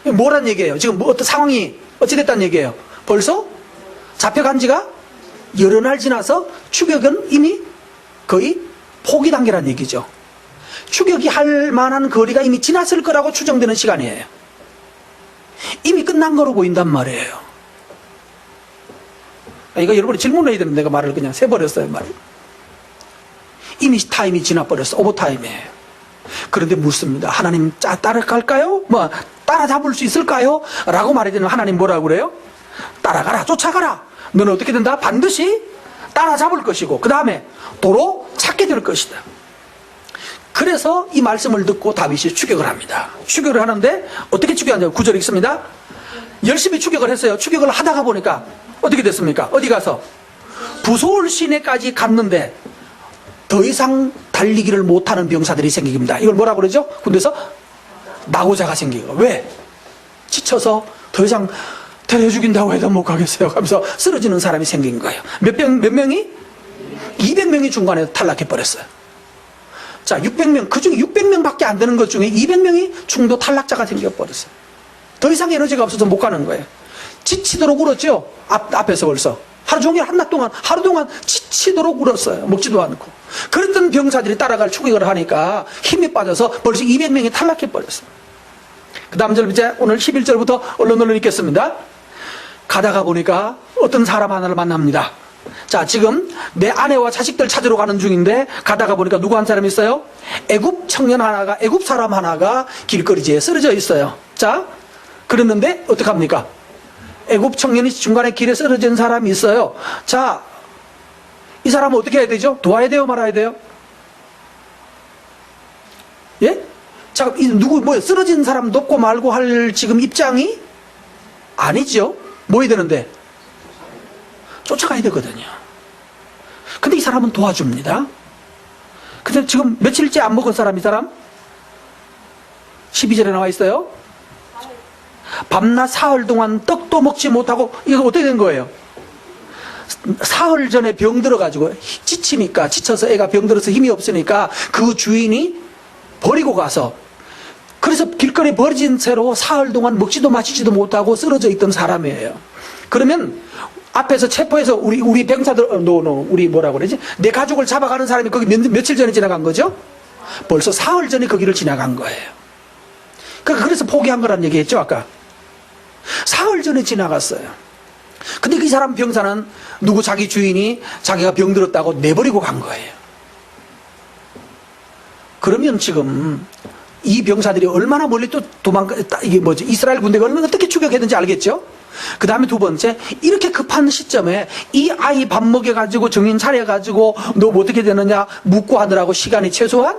뭐란 얘기예요? 지금 어떤 상황이 어찌됐다는 얘기예요? 벌써 잡혀간 지가 여러 날 지나서 추격은 이미 거의 포기 단계란 얘기죠. 추격이 할 만한 거리가 이미 지났을 거라고 추정되는 시간이에요. 이미 끝난 거로 보인단 말이에요. 이거 여러분이 질문을 해야 되는데 내가 말을 그냥 세버렸어요, 말이. 이미 타임이 지나버렸어. 오버타임이에요. 그런데 묻습니다. 하나님 따라갈까요? 뭐 따라잡을 수 있을까요? 라고 말해주는 하나님 뭐라고 그래요? 따라가라, 쫓아가라. 너는 어떻게 된다? 반드시 따라잡을 것이고 그 다음에 도로 찾게 될 것이다. 그래서 이 말씀을 듣고 다윗이 추격을 합니다. 추격을 하는데 어떻게 추격하냐고 9절 읽습니다. 열심히 추격을 했어요. 추격을 하다가 보니까 어떻게 됐습니까? 어디 가서 부소울 시내까지 갔는데 더 이상 달리기를 못하는 병사들이 생깁니다. 이걸 뭐라고 그러죠? 군대에서 낙오자가 생기고. 왜? 지쳐서 더 이상 데려 죽인다고 해도 못 가겠어요 하면서 쓰러지는 사람이 생긴 거예요. 몇 명이? 200명이 중간에 탈락해버렸어요. 자, 600명, 그 중에 600명밖에 안 되는 것 중에 200명이 중도 탈락자가 생겨버렸어요. 더 이상 에너지가 없어서 못 가는 거예요. 지치도록 울었죠? 앞에서 벌써. 하루 종일 한낮 동안, 하루 동안 지치도록 울었어요. 먹지도 않고. 그랬던 병사들이 따라갈 추격을 하니까 힘이 빠져서 벌써 200명이 탈락해버렸어요. 그 다음 절 이제 오늘 11절부터 얼른 읽겠습니다. 가다가 보니까 어떤 사람 하나를 만납니다. 자, 지금 내 아내와 자식들 찾으러 가는 중인데 가다가 보니까 누구 한 사람이 있어요? 애굽 청년 하나가, 애굽 사람 하나가 길거리지에 쓰러져 있어요. 자, 그랬는데 어떡합니까? 애굽 청년이 중간에 길에 쓰러진 사람이 있어요. 자, 이 사람은 어떻게 해야 되죠? 도와야 돼요, 말아야 돼요? 예? 자, 누구 쓰러진 사람 돕고 말고 할 지금 입장이 아니죠. 뭐 해야 되는데? 쫓아가야 되거든요. 근데 이 사람은 도와줍니다. 근데 지금 며칠째 안 먹은 사람, 이 사람? 12절에 나와 있어요. 밤낮 사흘 동안 떡도 먹지 못하고, 이거 어떻게 된 거예요? 사흘 전에 병 들어가지고 지치니까, 지쳐서 애가 병 들어서 힘이 없으니까 그 주인이 버리고 가서, 그래서 길거리에 버려진 채로 사흘 동안 먹지도 마시지도 못하고 쓰러져 있던 사람이에요. 그러면 앞에서 체포해서 우리 병사들, 우리 뭐라고 그러지? 내 가족을 잡아가는 사람이 거기 며칠 전에 지나간 거죠? 벌써 사흘 전에 거기를 지나간 거예요. 그래서 포기한 거란 얘기했죠, 아까. 사흘 전에 지나갔어요. 근데 그 사람 병사는 누구 자기 주인이 자기가 병들었다고 내버리고 간 거예요. 그러면 지금 이 병사들이 얼마나 멀리 또 이게 뭐지? 이스라엘 군대가 얼마나 어떻게 추격했는지 알겠죠? 그 다음에 두 번째, 이렇게 급한 시점에 이 아이 밥 먹여가지고 정신 차려가지고 너 뭐 어떻게 되느냐 묻고 하느라고 시간이 최소한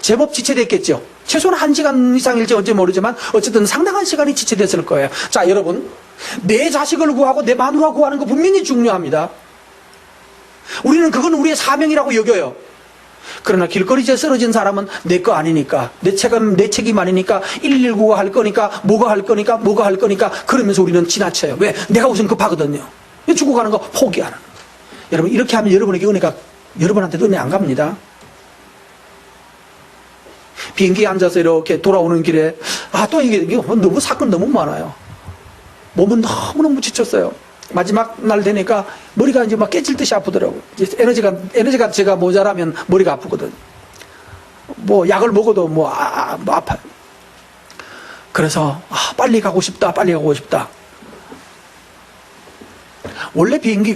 제법 지체됐겠죠. 최소한 1시간 이상일지 어찌 모르지만 어쨌든 상당한 시간이 지체됐을 거예요. 자, 여러분, 내 자식을 구하고 내 마누라 구하는 거 분명히 중요합니다. 우리는 그건 우리의 사명이라고 여겨요. 그러나 길거리에 쓰러진 사람은 내 거 아니니까, 내 책임 아니니까, 119가 할 거니까, 뭐가 할 거니까, 그러면서 우리는 지나쳐요. 왜? 내가 우선 급하거든요. 죽어가는 거 포기하는. 여러분, 이렇게 하면 여러분에게 은혜가, 여러분한테도 은혜 안 갑니다. 비행기에 앉아서 이렇게 돌아오는 길에, 또 이게 너무 사건 너무 많아요. 몸은 너무너무 지쳤어요. 마지막 날 되니까 머리가 이제 막 깨질 듯이 아프더라고요. 에너지가 제가 모자라면 머리가 아프거든. 뭐 약을 먹어도 뭐 아파요. 그래서 빨리 가고 싶다. 원래 비행기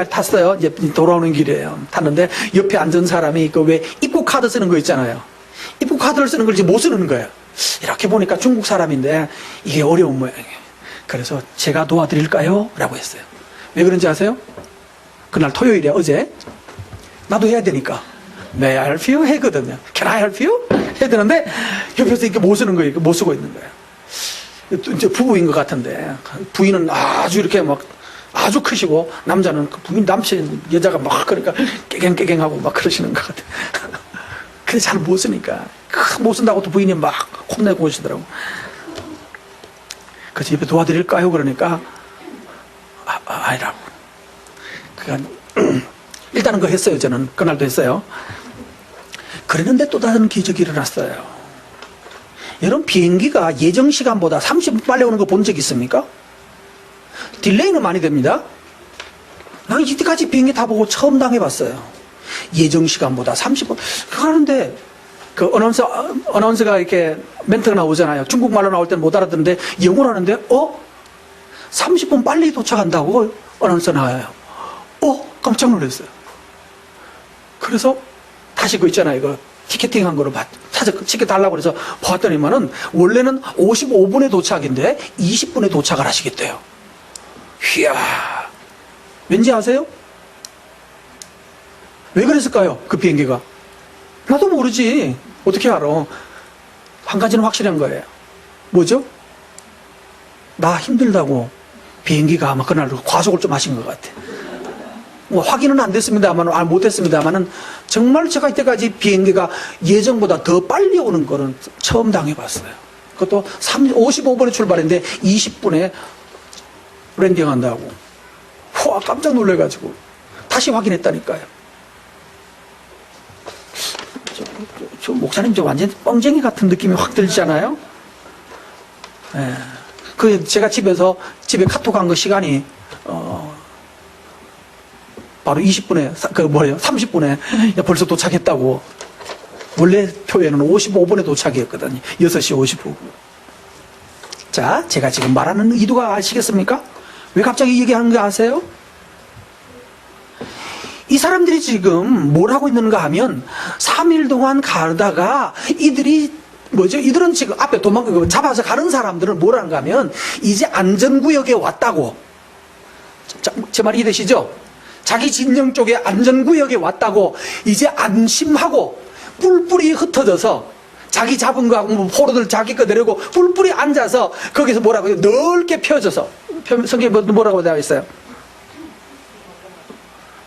탔어요. 이제 돌아오는 길이에요. 탔는데 옆에 앉은 사람이 그 왜 입국 카드 쓰는 거 있잖아요. 입국 카드를 쓰는 걸 이제 못 쓰는 거예요. 이렇게 보니까 중국 사람인데 이게 어려운 모양이에요. 그래서 제가 도와드릴까요? 라고 했어요. 왜 그런지 아세요? 그날 토요일에 어제 나도 해야 되니까 May I help you? 했거든요. Can I help you? 해야 되는데 옆에서 이렇게 못 쓰는 거예요. 못 쓰고 있는 거예요. 이제 부부인 것 같은데 부인은 아주 이렇게 막 아주 크시고 남자는 그 부인 남친 여자가 막 그러니까 깨갱깨갱하고 막 그러시는 것 같아요. 근데 잘 못 쓰니까 못 쓴다고 또 부인이 막 혼내고 오시더라고. 그래서 옆에 도와드릴까요? 그러니까 아니라고. 그러니까 일단은 그거 했어요. 저는 그날도 했어요. 그랬는데 또 다른 기적이 일어났어요. 여러분, 비행기가 예정 시간보다 30분 빨리 오는 거 본 적 있습니까? 딜레이는 많이 됩니다. 나는 이때까지 비행기 타보고 처음 당해봤어요. 예정 시간보다 30분. 그거 하는데 그 어나운서가 이렇게 멘트가 나오잖아요. 중국말로 나올 때는 못 알아듣는데 영어로 하는데 30분 빨리 도착한다고 어나운서 나와요. 깜짝 놀랐어요. 그래서 다시 그 있잖아요. 이거 티켓팅 한 거로 티켓 달라고 그래서 봤더니만은 원래는 55분에 도착인데 20분에 도착을 하시겠대요. 이야, 왠지 아세요? 왜 그랬을까요? 그 비행기가. 나도 모르지. 어떻게 알아? 한 가지는 확실한 거예요. 뭐죠? 나 힘들다고 비행기가 아마 그날 과속을 좀 하신 것 같아. 뭐 확인은 안 됐습니다만, 못했습니다만은 정말 제가 이때까지 비행기가 예정보다 더 빨리 오는 거는 처음 당해봤어요. 그것도 55분에 출발했는데 20분에 랜딩한다고. 와, 깜짝 놀래가지고 다시 확인했다니까요. 저 목사님 저 완전 뻥쟁이 같은 느낌이 확 들잖아요. 제가 집에 카톡 한 거 시간이 바로 20분에 30분에 벌써 도착했다고. 원래 표에는 55분에 도착이었거든요. 6시 55분. 자, 제가 지금 말하는 의도가 아시겠습니까? 왜 갑자기 얘기하는 거 아세요? 이 사람들이 지금 뭘 하고 있는가 하면 3일 동안 가다가 이들은 지금 앞에 잡아서 가는 사람들은 뭘 하는가 하면 이제 안전구역에 왔다고. 제 말 이해되시죠? 자기 진영 쪽에 안전구역에 왔다고 이제 안심하고 뿔뿔이 흩어져서 자기 잡은 거하고 포로들 자기 거 내려고 뿔뿔이 앉아서 거기서 뭐라고 해요? 넓게 펴져서. 성경에 뭐라고 되어 있어요?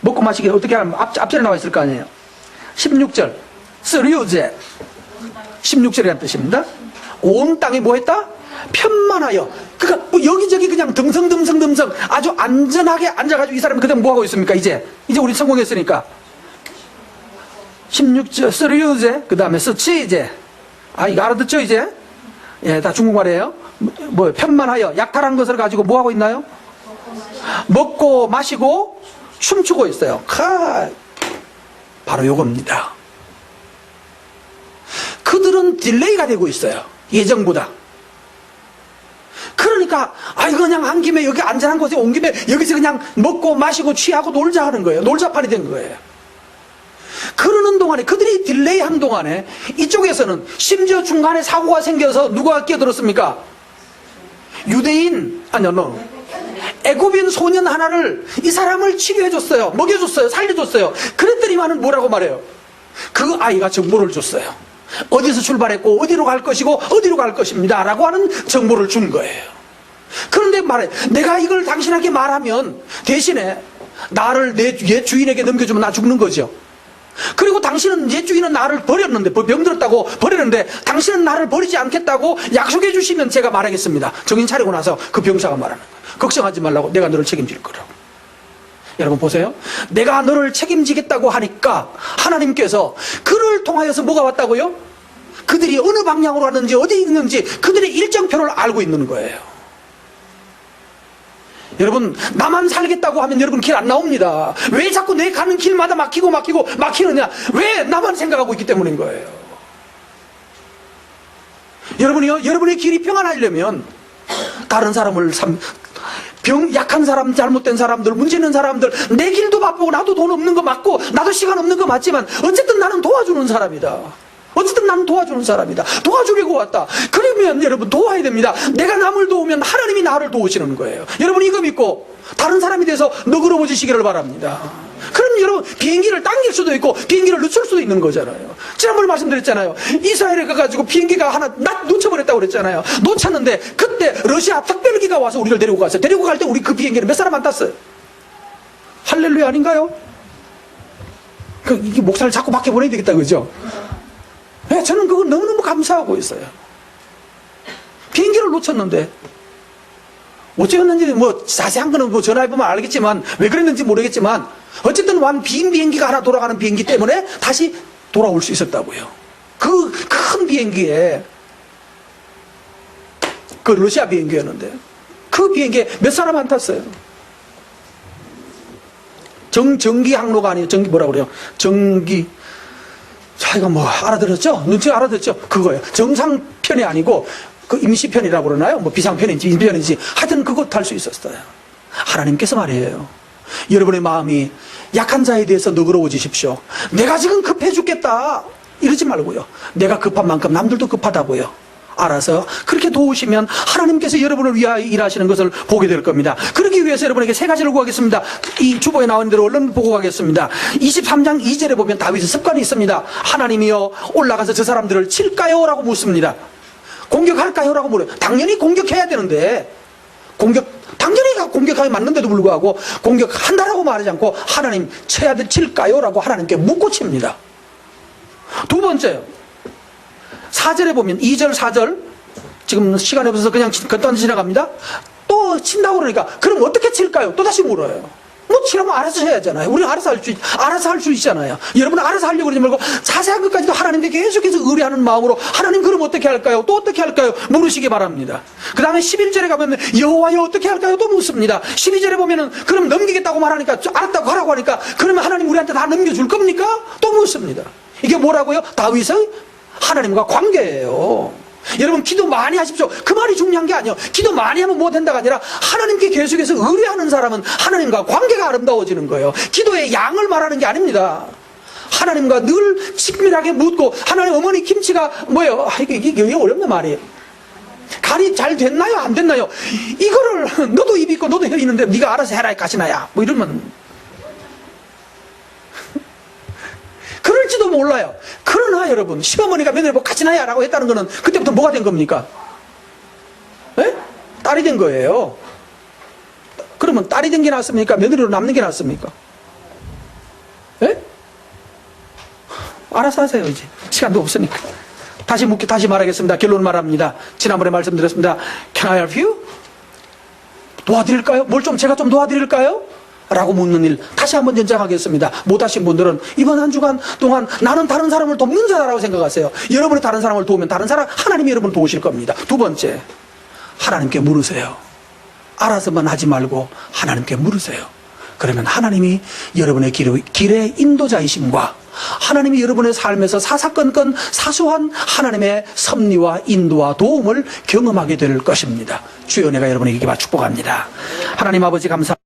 먹고 마시기 어떻게 하면 앞절에 나와 있을 거 아니에요. 16절 쓰리우제 16절이라는 뜻입니다. 온 땅에 뭐 했다? 편만하여. 그러니까 뭐 여기저기 그냥 듬성듬성 아주 안전하게 앉아가지고 이 사람이 그다음 뭐 하고 있습니까? 이제 우리 성공했으니까 16절 쓰리우제 그 다음에 스치 이제 이거 알아듣죠 이제? 예, 다 중국말이에요. 뭐 편만하여 약탈한 것을 가지고 뭐 하고 있나요? 먹고 마시고 춤추고 있어요. 바로 요겁니다. 그들은 딜레이가 되고 있어요. 예정보다. 그러니까 그냥 한 김에 여기 안전한 곳에 온 김에 여기서 그냥 먹고 마시고 취하고 놀자 하는 거예요. 놀자판이 된 거예요. 그러는 동안에 그들이 딜레이 한 동안에 이쪽에서는 심지어 중간에 사고가 생겨서 누가 끼어들었습니까? 유대인 애굽인 소년 하나를 이 사람을 치료해줬어요. 먹여줬어요. 살려줬어요. 그랬더니만은 뭐라고 말해요? 그 아이가 정보를 줬어요. 어디서 출발했고 어디로 갈 것이고 어디로 갈 것입니다 라고 하는 정보를 준 거예요. 그런데 내가 이걸 당신에게 말하면 대신에 나를 내 옛 주인에게 넘겨주면 나 죽는 거죠. 그리고 당신은 옛 주인은 나를 버렸는데 병들었다고 버렸는데 당신은 나를 버리지 않겠다고 약속해 주시면 제가 말하겠습니다. 정신 차리고 나서 그 병사가 말하는 거예요. 걱정하지 말라고, 내가 너를 책임질 거라고. 여러분 보세요. 내가 너를 책임지겠다고 하니까 하나님께서 그를 통하여서 뭐가 왔다고요? 그들이 어느 방향으로 가는지 어디 있는지 그들의 일정표를 알고 있는 거예요. 여러분, 나만 살겠다고 하면 여러분 길 안 나옵니다. 왜 자꾸 내 가는 길마다 막히느냐? 왜 나만 생각하고 있기 때문인 거예요. 여러분의 길이 평안하려면 다른 사람을 약한 사람, 잘못된 사람들, 문제 있는 사람들, 내 길도 바쁘고 나도 돈 없는 거 맞고 나도 시간 없는 거 맞지만 어쨌든 나는 도와주는 사람이다. 도와주려고 왔다. 그러면 여러분 도와야 됩니다. 내가 남을 도우면 하나님이 나를 도우시는 거예요. 여러분 이거 믿고 다른 사람이 돼서 너그러워지시기를 바랍니다. 그럼 여러분 비행기를 당길 수도 있고 비행기를 늦출 수도 있는 거잖아요. 지난번에 말씀드렸잖아요. 이스라엘에 가가지고 비행기가 하나 놓쳐버렸다고 그랬잖아요. 놓쳤는데 그때 러시아 특별기가 와서 우리를 데리고 갔어요. 데리고 갈 때 우리 그 비행기는 몇 사람 안 탔어요. 할렐루야 아닌가요? 이게 목사를 자꾸 밖에 보내야 되겠다 그죠? 네, 저는 그거 너무너무 감사하고 있어요. 비행기를 놓쳤는데 어쩌였는지 자세한 거는 전화해보면 알겠지만 왜 그랬는지 모르겠지만 어쨌든 빈 비행기가 하나 돌아가는 비행기 때문에 다시 돌아올 수 있었다고요. 그 큰 비행기에 그 러시아 비행기였는데 그 비행기에 몇 사람 안 탔어요. 전기 항로가 아니에요. 뭐라고 그래요? 자, 이거 뭐 알아들었죠? 눈치 알아듣죠? 그거예요. 정상편이 아니고 그 임시편이라고 그러나요? 뭐 비상편인지 임시편인지 하여튼 그것 할 수 있었어요. 하나님께서 말이에요. 여러분의 마음이 약한 자에 대해서 너그러워지십시오. 내가 지금 급해 죽겠다 이러지 말고요. 내가 급한 만큼 남들도 급하다고요. 알아서 그렇게 도우시면 하나님께서 여러분을 위하여 일하시는 것을 보게 될 겁니다. 그러기 위해서 여러분에게 세 가지를 구하겠습니다. 이 주보에 나온 대로 얼른 보고 가겠습니다. 23장 2절에 보면 다윗의 습관이 있습니다. 하나님이여 올라가서 저 사람들을 칠까요? 라고 묻습니다. 공격할까요? 라고 물어요. 당연히 공격해야 되는데 당연히 공격하기 맞는데도 불구하고 공격한다라고 말하지 않고 하나님 칠까요? 라고 하나님께 묻고 칩니다. 두 번째요. 4절에 보면 2절 4절 지금 시간이 없어서 그냥 간단히 지나갑니다. 또 친다고 그러니까 그럼 어떻게 칠까요? 또 다시 물어요. 뭐 치라면 알아서 해야잖아요. 우리가 알아서 할 수 있잖아요. 여러분은 알아서 하려고 그러지 말고 자세한 것까지도 하나님께 계속해서 의뢰하는 마음으로 하나님 그럼 어떻게 할까요? 또 어떻게 할까요? 물으시기 바랍니다. 그 다음에 11절에 가면 여호와여 어떻게 할까요? 또 묻습니다. 12절에 보면은 그럼 넘기겠다고 말하니까 알았다고 하라고 하니까 그러면 하나님 우리한테 다 넘겨줄 겁니까? 또 묻습니다. 이게 뭐라고요? 다윗의 하나님과 관계예요. 여러분 기도 많이 하십시오. 그 말이 중요한 게 아니에요. 기도 많이 하면 뭐 된다가 아니라 하나님께 계속해서 의뢰하는 사람은 하나님과 관계가 아름다워지는 거예요. 기도의 양을 말하는 게 아닙니다. 하나님과 늘 친밀하게 묻고 하나님 어머니 김치가 뭐예요? 이게 어렵네 말이에요. 간이 잘 됐나요? 안 됐나요? 이거를 너도 입 있고 너도 혀 있는데 네가 알아서 해라 가시나야 뭐 이러면 그럴지도 몰라요. 그러나 여러분 시어머니가 며느리 보고 같이 나야 라고 했다는 거는 그때부터 뭐가 된 겁니까? 에? 딸이 된 거예요. 그러면 딸이 된 게 낫습니까? 며느리로 남는 게 낫습니까? 에? 알아서 하세요 이제 시간도 없으니까. 다시 말하겠습니다. 결론 말합니다. 지난번에 말씀드렸습니다. Can I help you? 도와드릴까요? 제가 좀 도와드릴까요? 라고 묻는 일 다시 한번 연장하겠습니다. 못하신 분들은 이번 한 주간 동안 나는 다른 사람을 돕는 자라고 생각하세요. 여러분이 다른 사람을 도우면 하나님이 여러분을 도우실 겁니다. 두 번째, 하나님께 물으세요. 알아서만 하지 말고 하나님께 물으세요. 그러면 하나님이 여러분의 길의 인도자이심과 하나님이 여러분의 삶에서 사사건건 사소한 하나님의 섭리와 인도와 도움을 경험하게 될 것입니다. 주여 내가 여러분에게 축복합니다. 하나님 아버지 감사합니다.